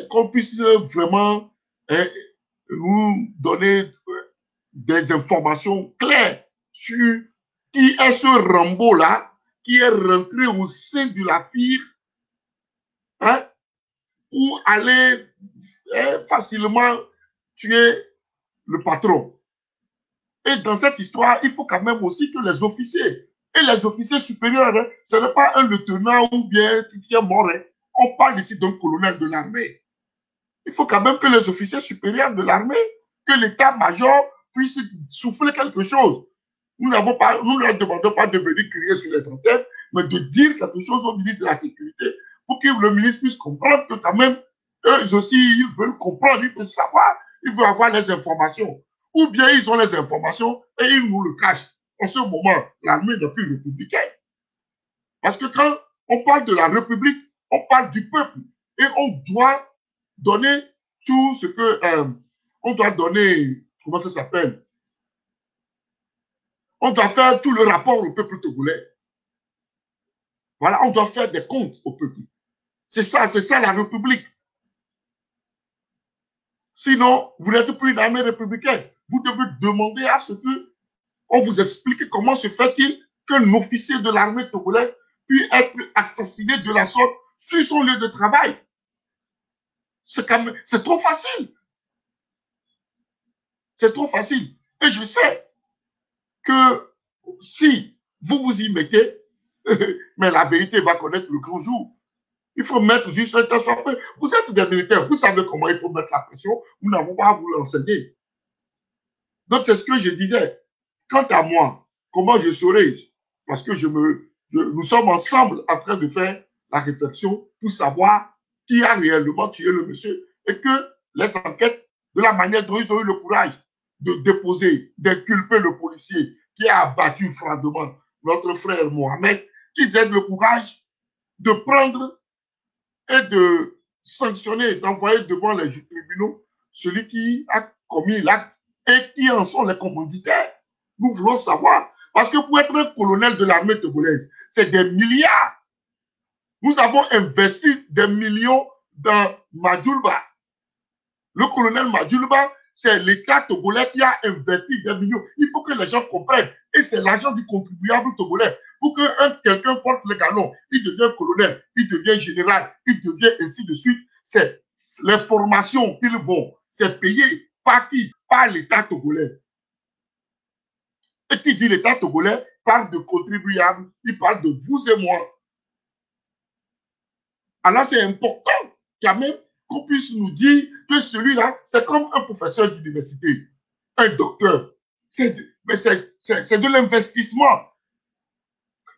qu'on puisse vraiment nous donner des informations claires sur qui est ce Rambo-là qui est rentré au sein de la FIR pour aller facilement tuer le patron. Et dans cette histoire, il faut quand même aussi que les officiers et les officiers supérieurs, ce n'est pas un lieutenant ou bien qui est mort. On parle ici d'un colonel de l'armée. Il faut quand même que les officiers supérieurs de l'armée, que l'état-major puisse souffler quelque chose. Nous ne leur demandons pas de venir crier sur les antennes, mais de dire quelque chose au ministre de la Sécurité pour que le ministre puisse comprendre que quand même, eux aussi, ils veulent comprendre, ils veulent savoir, ils veulent avoir les informations. Ou bien ils ont les informations et ils nous le cachent. En ce moment, l'armée n'est plus républicaine. Parce que quand on parle de la République, on parle du peuple. Et on doit donner tout ce que... on doit donner... Comment ça s'appelle? On doit faire tout le rapport au peuple togolais. Voilà, on doit faire des comptes au peuple. C'est ça la République. Sinon, vous n'êtes plus une armée républicaine. Vous devez demander à ce que on vous explique comment se fait-il qu'un officier de l'armée togolaise puisse être assassiné de la sorte sur son lieu de travail. C'est trop facile. C'est trop facile. Et je sais que si vous vous y mettez, mais la vérité va connaître le grand jour. Il faut mettre juste un temps soit peu. Vous êtes des militaires, vous savez comment il faut mettre la pression. Nous n'avons pas à vous l'enseigner. Donc, c'est ce que je disais. Quant à moi, comment je saurais? Parce que nous sommes ensemble en train de faire la réflexion pour savoir qui a réellement tué le monsieur et que les enquêtes, de la manière dont ils ont eu le courage de déposer, d'inculper le policier qui a abattu froidement notre frère Mohamed, qu'ils aient le courage de prendre et de sanctionner, d'envoyer devant les tribunaux celui qui a commis l'acte et qui en sont les commanditaires. Nous voulons savoir. Parce que pour être un colonel de l'armée togolaise, c'est des milliards. Nous avons investi des millions dans Madjulba. Le colonel Madjulba, c'est l'État togolais qui a investi des millions. Il faut que les gens comprennent. Et c'est l'argent du contribuable togolais. Pour que quelqu'un porte le galon, il devient colonel, il devient général, il devient ainsi de suite. C'est les formations qu'ils vont. C'est payé par qui? Par l'État togolais. Et qui dit l'État togolais parle de contribuables, il parle de vous et moi. Alors c'est important quand même qu'on puisse nous dire que celui-là, c'est comme un professeur d'université, un docteur. Mais c'est de l'investissement.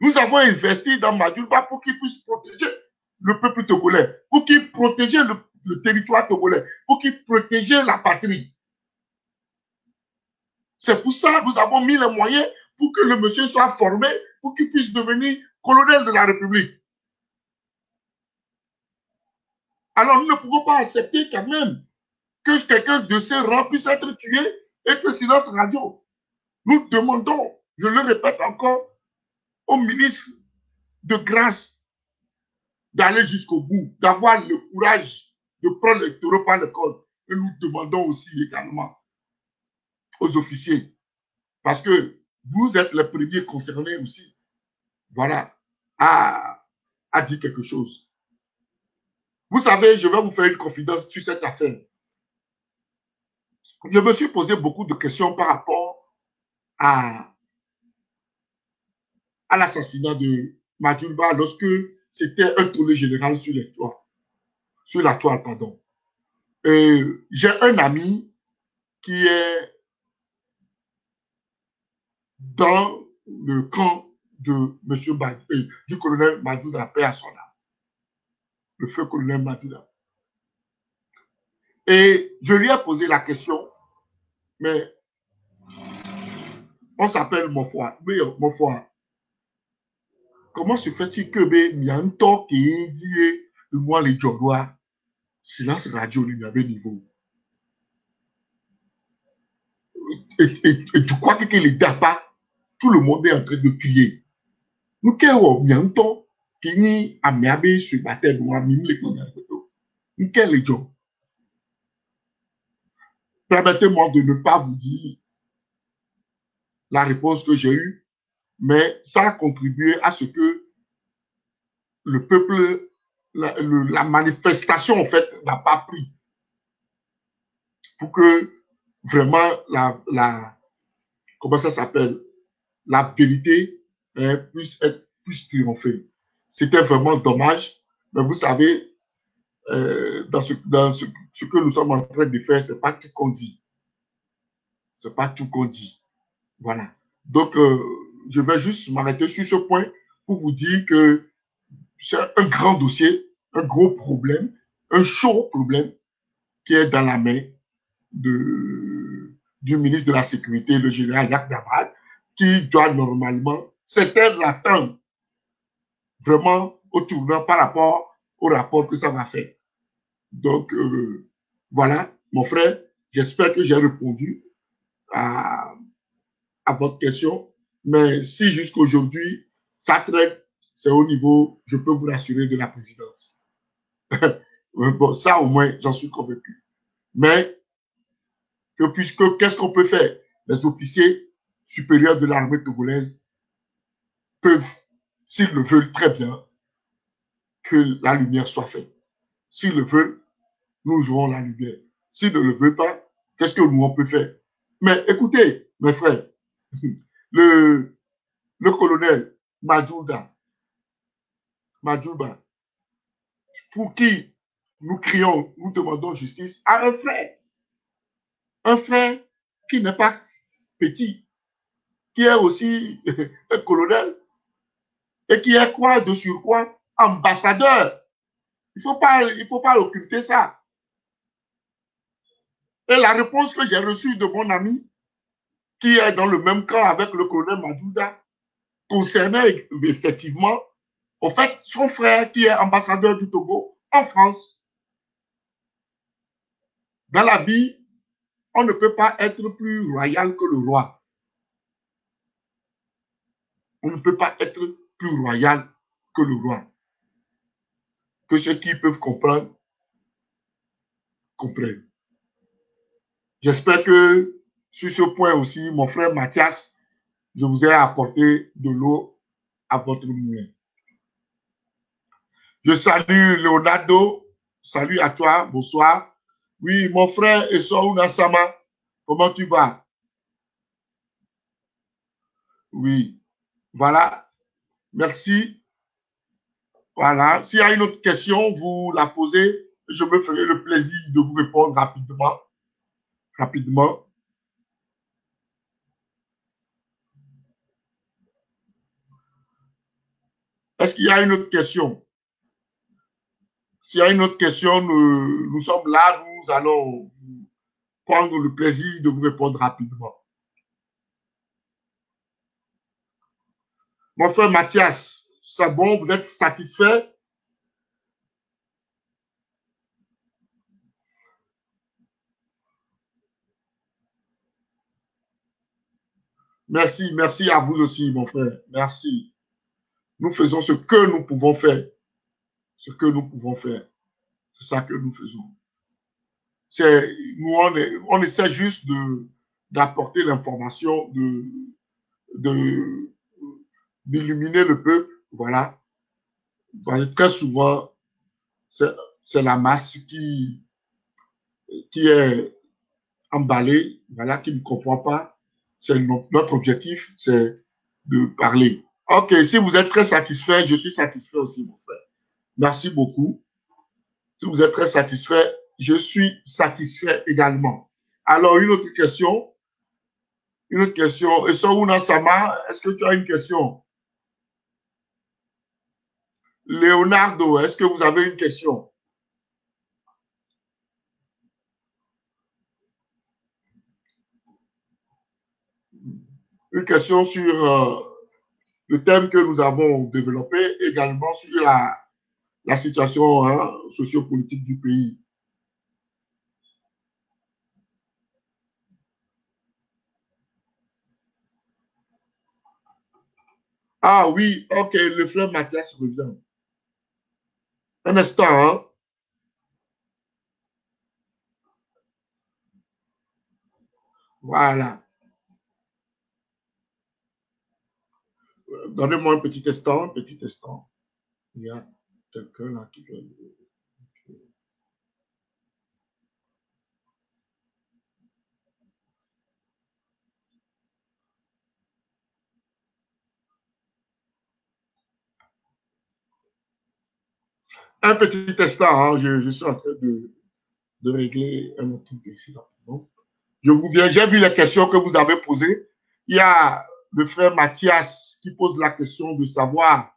Nous avons investi dans Madjulba pour qu'il puisse protéger le peuple togolais, pour qu'il protège le territoire togolais, pour qu'il protège la patrie. C'est pour ça que nous avons mis les moyens pour que le monsieur soit formé, pour qu'il puisse devenir colonel de la République. Alors, nous ne pouvons pas accepter quand même que quelqu'un de ces rangs puisse être tué et que silence radio. Nous demandons, je le répète encore, au ministre de grâce d'aller jusqu'au bout, d'avoir le courage de prendre le taureau par le col. Et nous demandons aussi également aux officiers, parce que vous êtes les premiers concernés aussi, voilà, à dire quelque chose. Vous savez, je vais vous faire une confidence sur cette affaire. Je me suis posé beaucoup de questions par rapport à l'assassinat de Madjulba lorsque c'était un tollé général sur la toile, pardon. J'ai un ami qui est dans le camp de du colonel Madjouda, paix à son âme. Le feu colonel Madjouda. Et je lui ai posé la question, mais on s'appelle Mofoa. Oui, Mofoa. Comment se fait-il que Mianto qui dit moi les Djordois, silence radio il y avait niveau. Et tu crois que les DAPA, tout le monde est en train de crier. Nous avons Mianto qui ni à Miabe sur la terre de moi, nous quel les gens. Permettez-moi de ne pas vous dire la réponse que j'ai eue, mais ça a contribué à ce que le peuple, la manifestation, en fait, n'a pas pris. Pour que vraiment comment ça s'appelle, la vérité puisse triompher. C'était vraiment dommage, mais vous savez, dans ce que nous sommes en train de faire, c'est pas tout qu'on dit. C'est pas tout qu'on dit. Voilà. Donc, je vais juste m'arrêter sur ce point pour vous dire que c'est un grand dossier, un gros problème, un chaud problème qui est dans la main du ministre de la Sécurité, le général Jacques Dabal, qui doit normalement, c'était l'attendre vraiment au tournant par rapport au rapport que ça va faire. Donc, voilà, mon frère, j'espère que j'ai répondu à votre question. Mais si jusqu'aujourd'hui, ça traite, c'est au niveau, je peux vous rassurer, de la présidence. Bon, ça au moins, j'en suis convaincu. Mais, qu'est-ce qu'on peut faire? Les officiers supérieurs de l'armée togolaise peuvent, s'ils le veulent très bien, que la lumière soit faite. S'ils le veulent, nous aurons la lumière. S'ils ne le veulent pas, qu'est-ce que nous on peut faire? Mais écoutez, mes frères, le colonel Madjulba, pour qui nous crions, nous demandons justice, a un frère. Un frère qui n'est pas petit, qui est aussi un colonel et qui est quoi de surcroît ambassadeur. Il ne faut pas occulter ça. Et la réponse que j'ai reçue de mon ami, qui est dans le même camp avec le colonel Madjouda, concernait effectivement, en fait, son frère qui est ambassadeur du Togo en France. Dans la vie, on ne peut pas être plus royal que le roi. On ne peut pas être plus royal que le roi. Que ceux qui peuvent comprendre, comprennent. J'espère que sur ce point aussi, mon frère Mathias, je vous ai apporté de l'eau à votre moulin. Je salue Leonardo. Salut à toi, bonsoir. Oui, mon frère Esou Nassama, comment tu vas? Oui, voilà. Merci. Voilà. S'il y a une autre question, vous la posez. Je me ferai le plaisir de vous répondre rapidement. Rapidement. Est-ce qu'il y a une autre question? S'il y a une autre question, nous sommes là, nous allons prendre le plaisir de vous répondre rapidement. Mon frère Mathias, c'est bon, vous êtes satisfait? Merci, merci à vous aussi, mon frère. Merci. Nous faisons ce que nous pouvons faire. Ce que nous pouvons faire. C'est ça que nous faisons. Nous, on essaie juste d'apporter l'information, d'illuminer le peuple. Voilà. Très souvent, c'est la masse qui est emballée, voilà, qui ne comprend pas. C'est notre objectif, c'est de parler. Ok, si vous êtes très satisfait, je suis satisfait aussi, mon frère. Merci beaucoup. Si vous êtes très satisfait, je suis satisfait également. Alors, une autre question. Une autre question. Et Souna Sama, est-ce que tu as une question? Leonardo, est-ce que vous avez une question? Une question sur le thème que nous avons développé, également sur la situation sociopolitique du pays. Ah oui, ok, le frère Mathias revient. Un instant, hein. Voilà. Donnez-moi un petit instant, un petit instant. Il y a quelqu'un là qui vient. Un petit instant, hein, je suis en train de régler un autre truc ici. Je vous viens, j'ai vu les questions que vous avez posées. Il y a le frère Mathias qui pose la question de savoir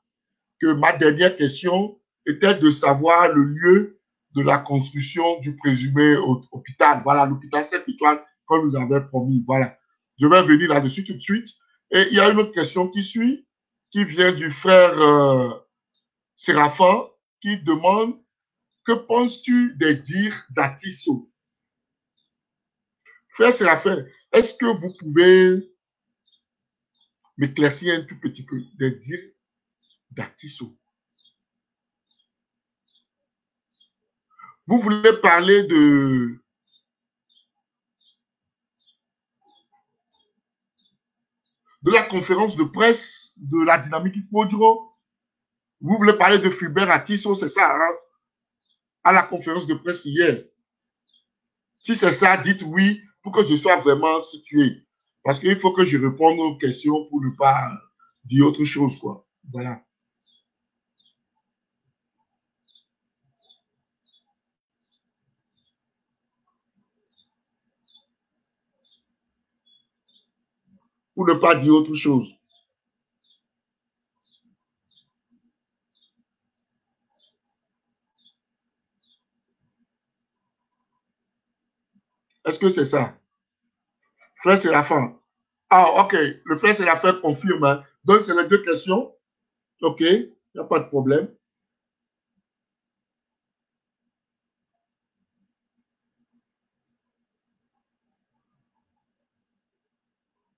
que ma dernière question était de savoir le lieu de la construction du présumé hôpital. Voilà, l'hôpital 7 étoiles qu'on nous avait promis. Voilà. Je vais venir là-dessus tout de suite. Et il y a une autre question qui suit, qui vient du frère Séraphin, qui demande que penses-tu des dires d'Atisso? Frère Séraphin, est-ce que vous pouvez m'éclaircir un tout petit peu des dires d'Atisso? Vous voulez parler de la conférence de presse de la dynamique Podro? Vous voulez parler de Fulbert Atisso, c'est ça, hein? À la conférence de presse hier. Si c'est ça, dites oui pour que je sois vraiment situé. Parce qu'il faut que je réponde aux questions pour ne pas dire autre chose, quoi. Voilà. pour ne pas dire autre chose. Est-ce que c'est ça? Frère Séraphin. Ah, ok. Le frère Séraphin confirme. Hein. Donc, c'est les deux questions. Ok. Il n'y a pas de problème.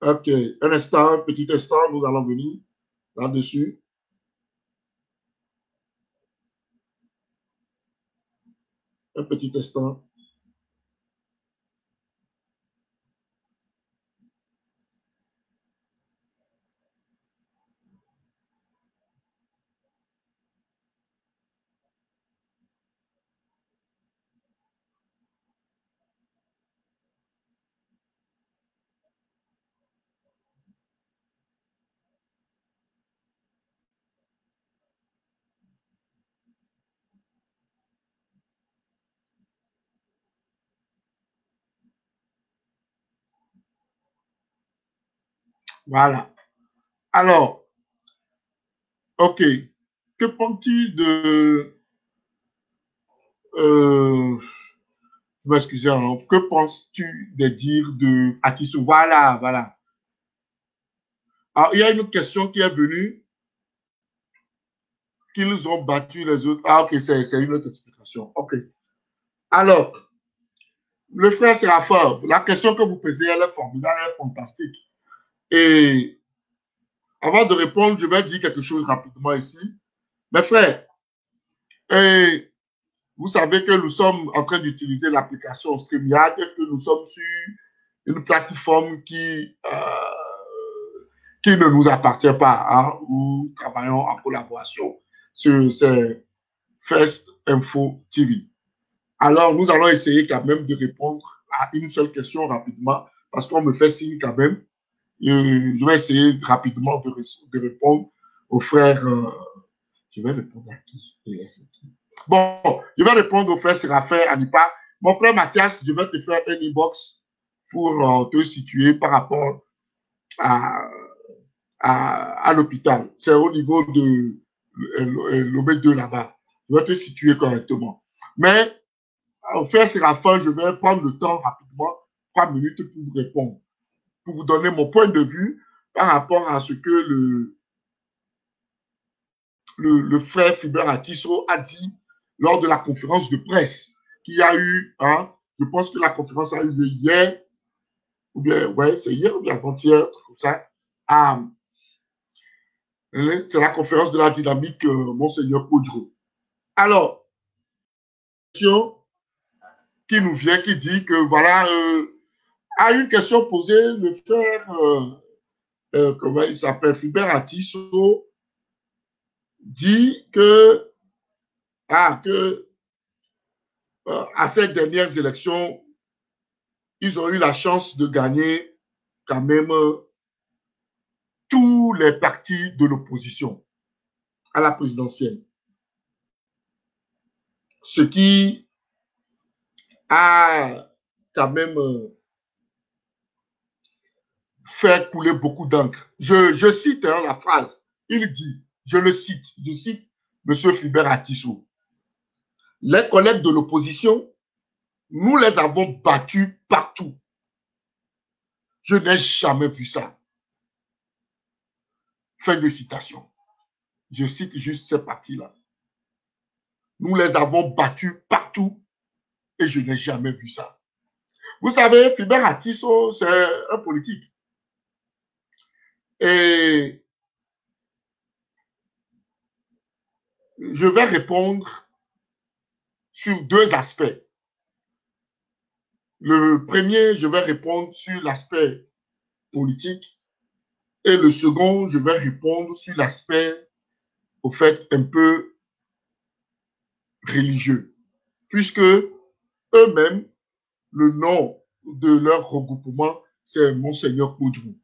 Ok. Un instant, un petit instant, nous allons venir là-dessus. Un petit instant. Voilà. Alors, ok. Que penses-tu de... je m'excuse, hein. Que penses-tu des dires de Atisso? Voilà, voilà. Alors, il y a une autre question qui est venue, qu'ils ont battu les autres. Ah, ok, c'est une autre explication. Ok. Alors, le frère Séraphin, la question que vous posez, elle est formidable, elle est fantastique. Et avant de répondre, je vais dire quelque chose rapidement ici. Mes frères, et vous savez que nous sommes en train d'utiliser l'application StreamYard et que nous sommes sur une plateforme qui ne nous appartient pas. Hein. Nous travaillons en collaboration sur ces First Info TV. Alors, nous allons essayer quand même de répondre à une seule question rapidement parce qu'on me fait signe quand même. Et je vais essayer rapidement de répondre au frère. Je vais répondre à qui? Bon, je vais répondre au frère Séraphin Anipa. Mon frère Mathias, je vais te faire un inbox pour te situer par rapport à, à l'hôpital. C'est au niveau de l'OB2 là-bas. Je vais te situer correctement. Mais au frère Séraphin, je vais prendre le temps rapidement, 3 minutes pour vous répondre, pour vous donner mon point de vue par rapport à ce que le frère Fulbert Atisso a dit lors de la conférence de presse qu'il y a eu, hein, je pense que la conférence a eu lieu hier, ou bien, ouais, c'est hier ou bien avant-hier, comme ça. Ah, c'est la conférence de la dynamique Monseigneur Poudreau. Alors, question qui nous vient, qui dit que voilà, à une question posée, le frère, comment il s'appelle, Fulbert Atisso, dit que, à ces dernières élections, ils ont eu la chance de gagner quand même tous les partis de l'opposition à la présidentielle. Ce qui a quand même fait couler beaucoup d'encre. Je cite hein, la phrase. Il dit, je cite M. Fulbert Atisso. Les collègues de l'opposition, nous les avons battus partout. Je n'ai jamais vu ça. Fin de citation. Je cite juste cette partie-là. Nous les avons battus partout et je n'ai jamais vu ça. Vous savez, Fulbert Atisso, c'est un politique. Et je vais répondre sur deux aspects. Le premier, je vais répondre sur l'aspect politique et le second, je vais répondre sur l'aspect, au fait, un peu religieux. Puisque eux-mêmes, le nom de leur regroupement, c'est Monseigneur Poudreau.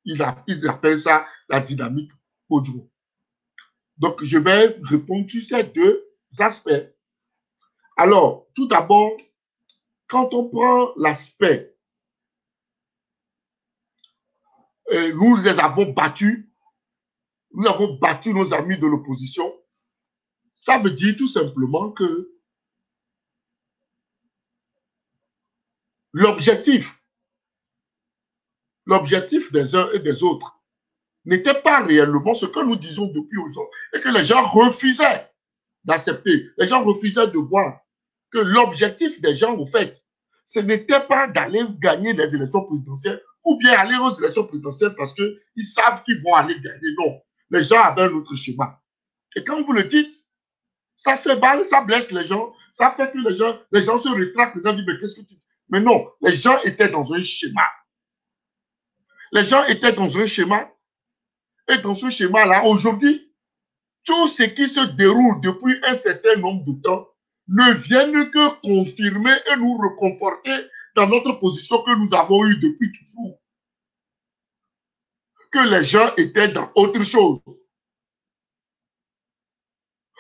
Ils appellent ça la dynamique Poudreau. Donc, je vais répondre sur ces deux aspects. Alors, tout d'abord, quand on prend l'aspect nous les avons battus, nous avons battu nos amis de l'opposition. Ça veut dire tout simplement que l'objectif des uns et des autres n'était pas réellement ce que nous disons depuis aujourd'hui et que les gens refusaient d'accepter. Les gens refusaient de voir que l'objectif des gens, au fait, ce n'était pas d'aller gagner les élections présidentielles ou bien aller aux élections présidentielles parce qu'ils savent qu'ils vont aller gagner. Non, les gens avaient un autre schéma. Et quand vous le dites, ça fait mal, ça blesse les gens, ça fait que les gens se rétractent, les gens disent, mais qu'est-ce que tu... Mais non, les gens étaient dans un schéma. Les gens étaient dans un schéma. Et dans ce schéma-là, aujourd'hui, tout ce qui se déroule depuis un certain nombre de temps ne viennent que confirmer et nous reconforter dans notre position que nous avons eue depuis toujours. Que les gens étaient dans autre chose.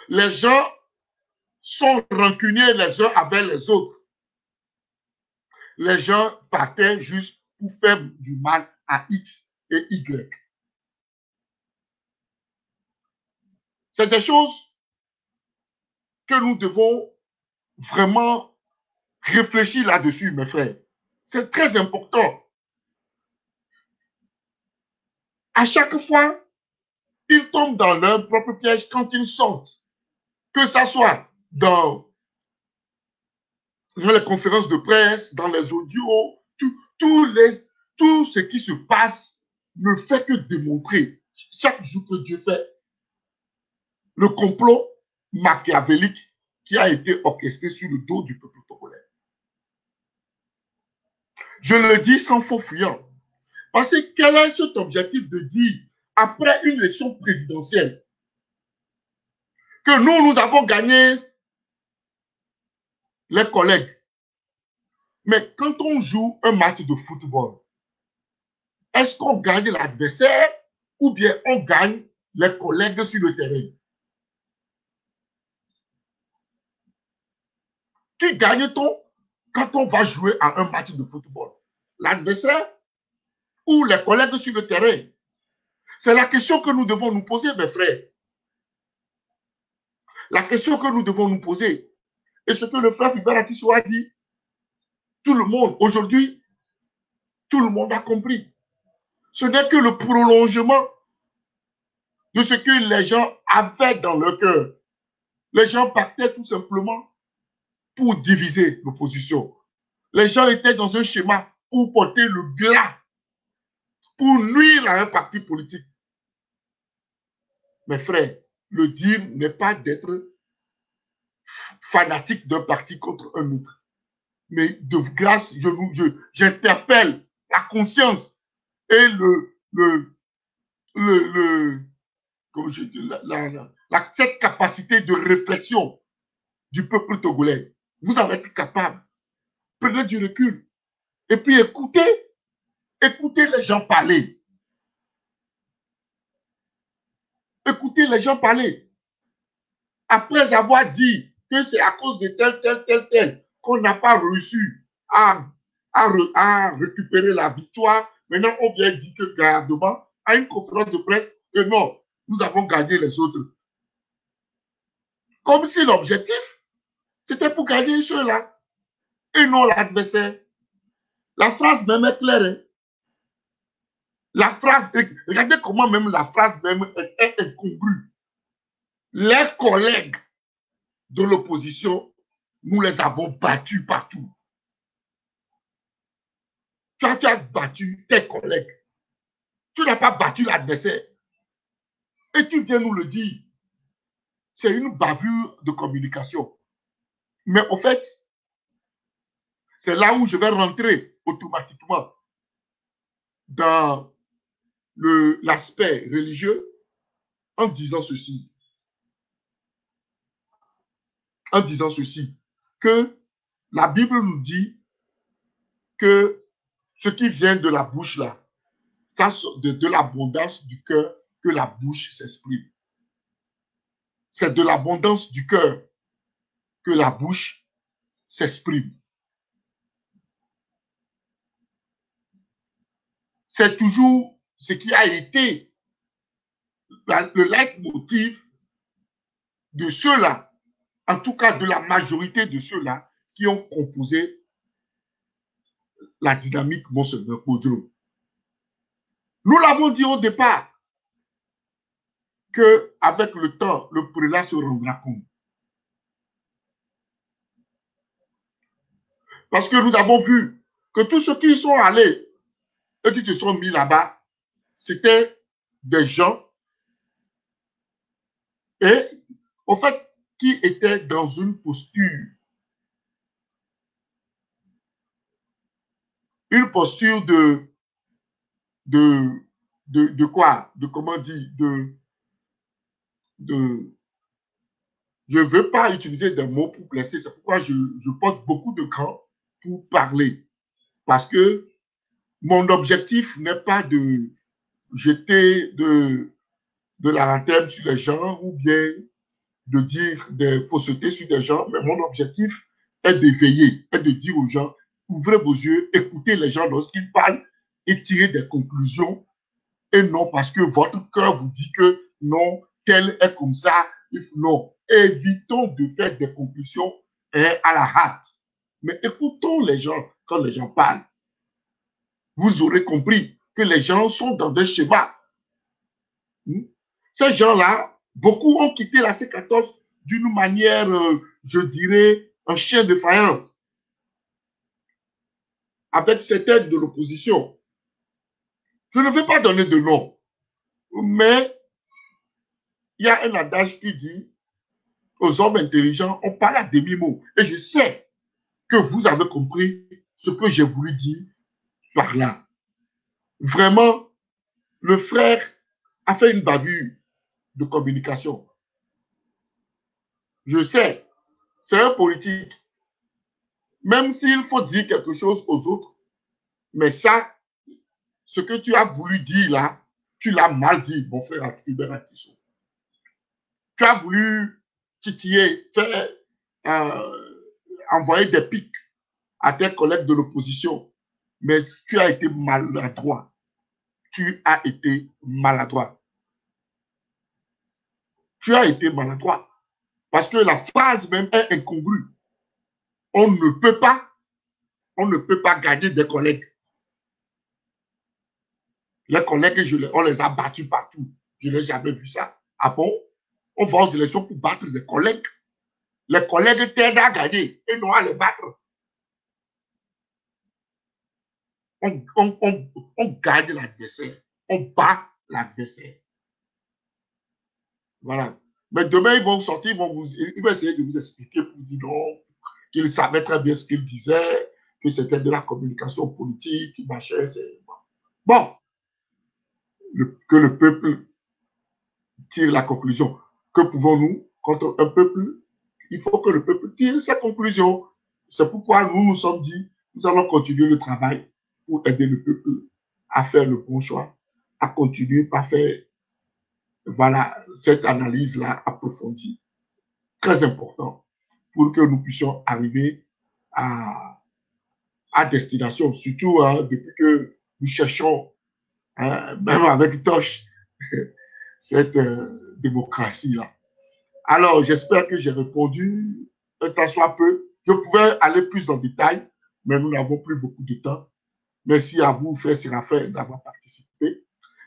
Les gens sont rancuniers les uns avec les autres. Les gens partaient juste pour faire du mal à X et Y. C'est des choses que nous devons vraiment réfléchir là-dessus, mes frères. C'est très important. À chaque fois, ils tombent dans leur propre piège quand ils sortent. Que ça soit dans les conférences de presse, dans les audios, tout ce qui se passe ne fait que démontrer, chaque jour que Dieu fait, le complot machiavélique qui a été orchestré sur le dos du peuple togolais. Je le dis sans faux fuyant. Parce que quel est cet objectif de dire, après une élection présidentielle, que nous avons gagné les collègues. Mais quand on joue un match de football, est-ce qu'on gagne l'adversaire ou bien on gagne les collègues sur le terrain? Qui gagne-t-on quand on va jouer à un match de football? L'adversaire ou les collègues sur le terrain? C'est la question que nous devons nous poser, mes frères. La question que nous devons nous poser. Et ce que le frère Philbert Atisso a dit, tout le monde, aujourd'hui, tout le monde a compris. Ce n'est que le prolongement de ce que les gens avaient dans leur cœur. Les gens partaient tout simplement pour diviser l'opposition. Les gens étaient dans un schéma pour porter le glas, pour nuire à un parti politique. Mes frères, le dire n'est pas d'être fanatique d'un parti contre un autre. Mais de grâce, j'interpelle la conscience et cette capacité de réflexion du peuple togolais. Vous en êtes capable. Prenez du recul. Et puis écoutez les gens parler. Écoutez les gens parler. Après avoir dit que c'est à cause de tel qu'on n'a pas réussi à récupérer la victoire, maintenant on vient dire que gravement, à une conférence de presse, que non, nous avons gagné les autres. Comme si l'objectif, c'était pour gagner ceux-là et non l'adversaire. La phrase même est claire. Hein? La phrase, regardez comment même la phrase même est incongrue. Les collègues de l'opposition, nous les avons battus partout. Tu as battu tes collègues. Tu n'as pas battu l'adversaire. Et tu viens nous le dire. C'est une bavure de communication. Mais au fait, c'est là où je vais rentrer automatiquement dans l'aspect religieux en disant ceci. En disant ceci, que la Bible nous dit que ce qui vient de la bouche là, de l'abondance du cœur que la bouche s'exprime. C'est de l'abondance du cœur que la bouche s'exprime. C'est toujours ce qui a été le leitmotiv de ceux-là, en tout cas de la majorité de ceux-là qui ont composé la dynamique Monseigneur Baudrou. Nous l'avons dit au départ qu'avec le temps, le prélat se rendra compte. Parce que nous avons vu que tous ceux qui y sont allés et qui se sont mis là-bas, c'était des gens et au fait qui étaient dans une posture de quoi? De comment dire? Je ne veux pas utiliser des mots pour blesser, c'est pourquoi je porte beaucoup de gants pour parler. Parce que mon objectif n'est pas de jeter de la lanterne sur les gens ou bien de dire des faussetés sur des gens, mais mon objectif est d'éveiller, est de dire aux gens, ouvrez vos yeux, écoutez les gens lorsqu'ils parlent et tirez des conclusions, et non parce que votre cœur vous dit que non, tel est comme ça, non. Évitons de faire des conclusions à la hâte, mais écoutons les gens quand les gens parlent. Vous aurez compris que les gens sont dans des schémas. Ces gens-là, beaucoup ont quitté la C14 d'une manière, je dirais, un chien de faïence, avec certaines de l'opposition. Je ne vais pas donner de nom, mais il y a un adage qui dit aux hommes intelligents, on parle à demi-mot. Et je sais que vous avez compris ce que j'ai voulu dire par là. Vraiment, le frère a fait une bavure de communication. Je sais, c'est un politique. Même s'il faut dire quelque chose aux autres, mais ça, ce que tu as voulu dire là, tu l'as mal dit, mon frère Hubert Atisso. Tu as voulu titiller, faire, envoyer des pics à tes collègues de l'opposition, mais tu as été maladroit. Tu as été maladroit. Tu as été maladroit. Parce que la phrase même est incongrue. On ne peut pas garder des collègues. Les collègues, on les a battus partout. Je n'ai jamais vu ça. Ah bon? On va aux élections pour battre des collègues. Les collègues t'aident à gagner et non à les battre. On gagne l'adversaire. On bat l'adversaire. Voilà. Mais demain, ils vont sortir, ils vont essayer de vous expliquer pour dire non, qu'ils savaient très bien ce qu'ils disaient, que c'était de la communication politique, machin, c'est bon. Que le peuple tire la conclusion. Que pouvons-nous contre un peuple? Il faut que le peuple tire sa conclusion. C'est pourquoi nous nous sommes dit, nous allons continuer le travail pour aider le peuple à faire le bon choix, à continuer par faire, voilà, cette analyse-là approfondie. Très important pour que nous puissions arriver à destination, surtout depuis que nous cherchons, même avec Toche, cette démocratie-là. Alors, j'espère que j'ai répondu un tant soit peu. Je pouvais aller plus dans le détail, mais nous n'avons plus beaucoup de temps. Merci à vous, frère Séraphin, d'avoir participé.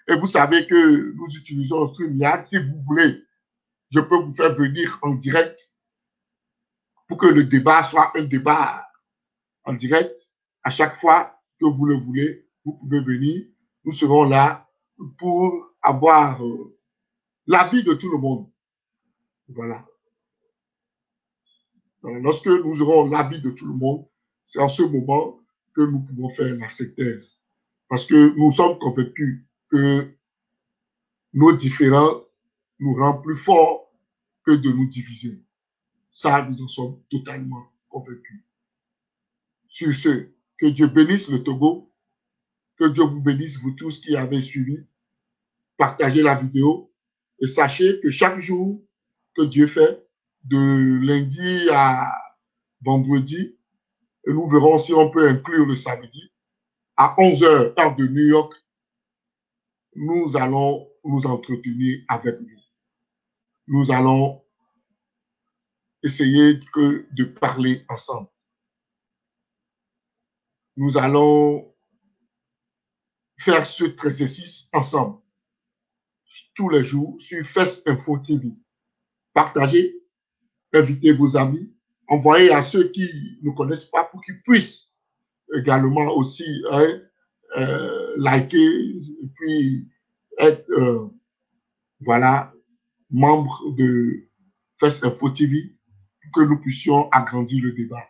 Et vous savez que nous utilisons StreamYard. Si vous voulez, je peux vous faire venir en direct pour que le débat soit un débat en direct. À chaque fois que vous le voulez, vous pouvez venir. Nous serons là pour avoir l'avis de tout le monde. Voilà. Donc, lorsque nous aurons l'avis de tout le monde, c'est en ce moment que nous pouvons faire la synthèse. Parce que nous sommes convaincus que nos différends nous rendent plus forts que de nous diviser. Ça, nous en sommes totalement convaincus. Sur ce, que Dieu bénisse le Togo, que Dieu vous bénisse, vous tous qui avez suivi. Partagez la vidéo et sachez que chaque jour que Dieu fait, de lundi à vendredi, et nous verrons si on peut inclure le samedi, à 11h, heure de New York, nous allons nous entretenir avec vous. Nous allons essayer de parler ensemble. Nous allons faire cet exercice ensemble tous les jours sur Fest Info TV. Partagez, invitez vos amis, envoyez à ceux qui ne connaissent pas pour qu'ils puissent également aussi liker et puis être voilà, membre de Fest Info TV pour que nous puissions agrandir le débat.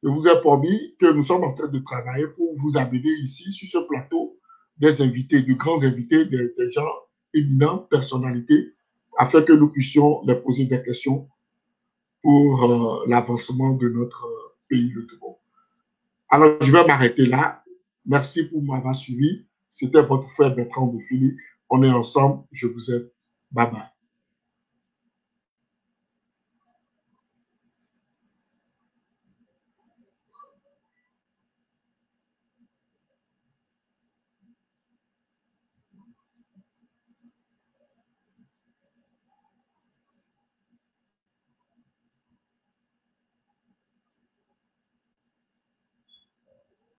Je vous ai promis que nous sommes en train de travailler pour vous amener ici sur ce plateau des invités, de grands invités, des gens éminents, personnalités, afin que nous puissions leur poser des questions pour l'avancement de notre pays, le Togo. Alors, je vais m'arrêter là. Merci pour m'avoir suivi. C'était votre frère Bertrand Boufili. On est ensemble. Je vous aime. Bye bye.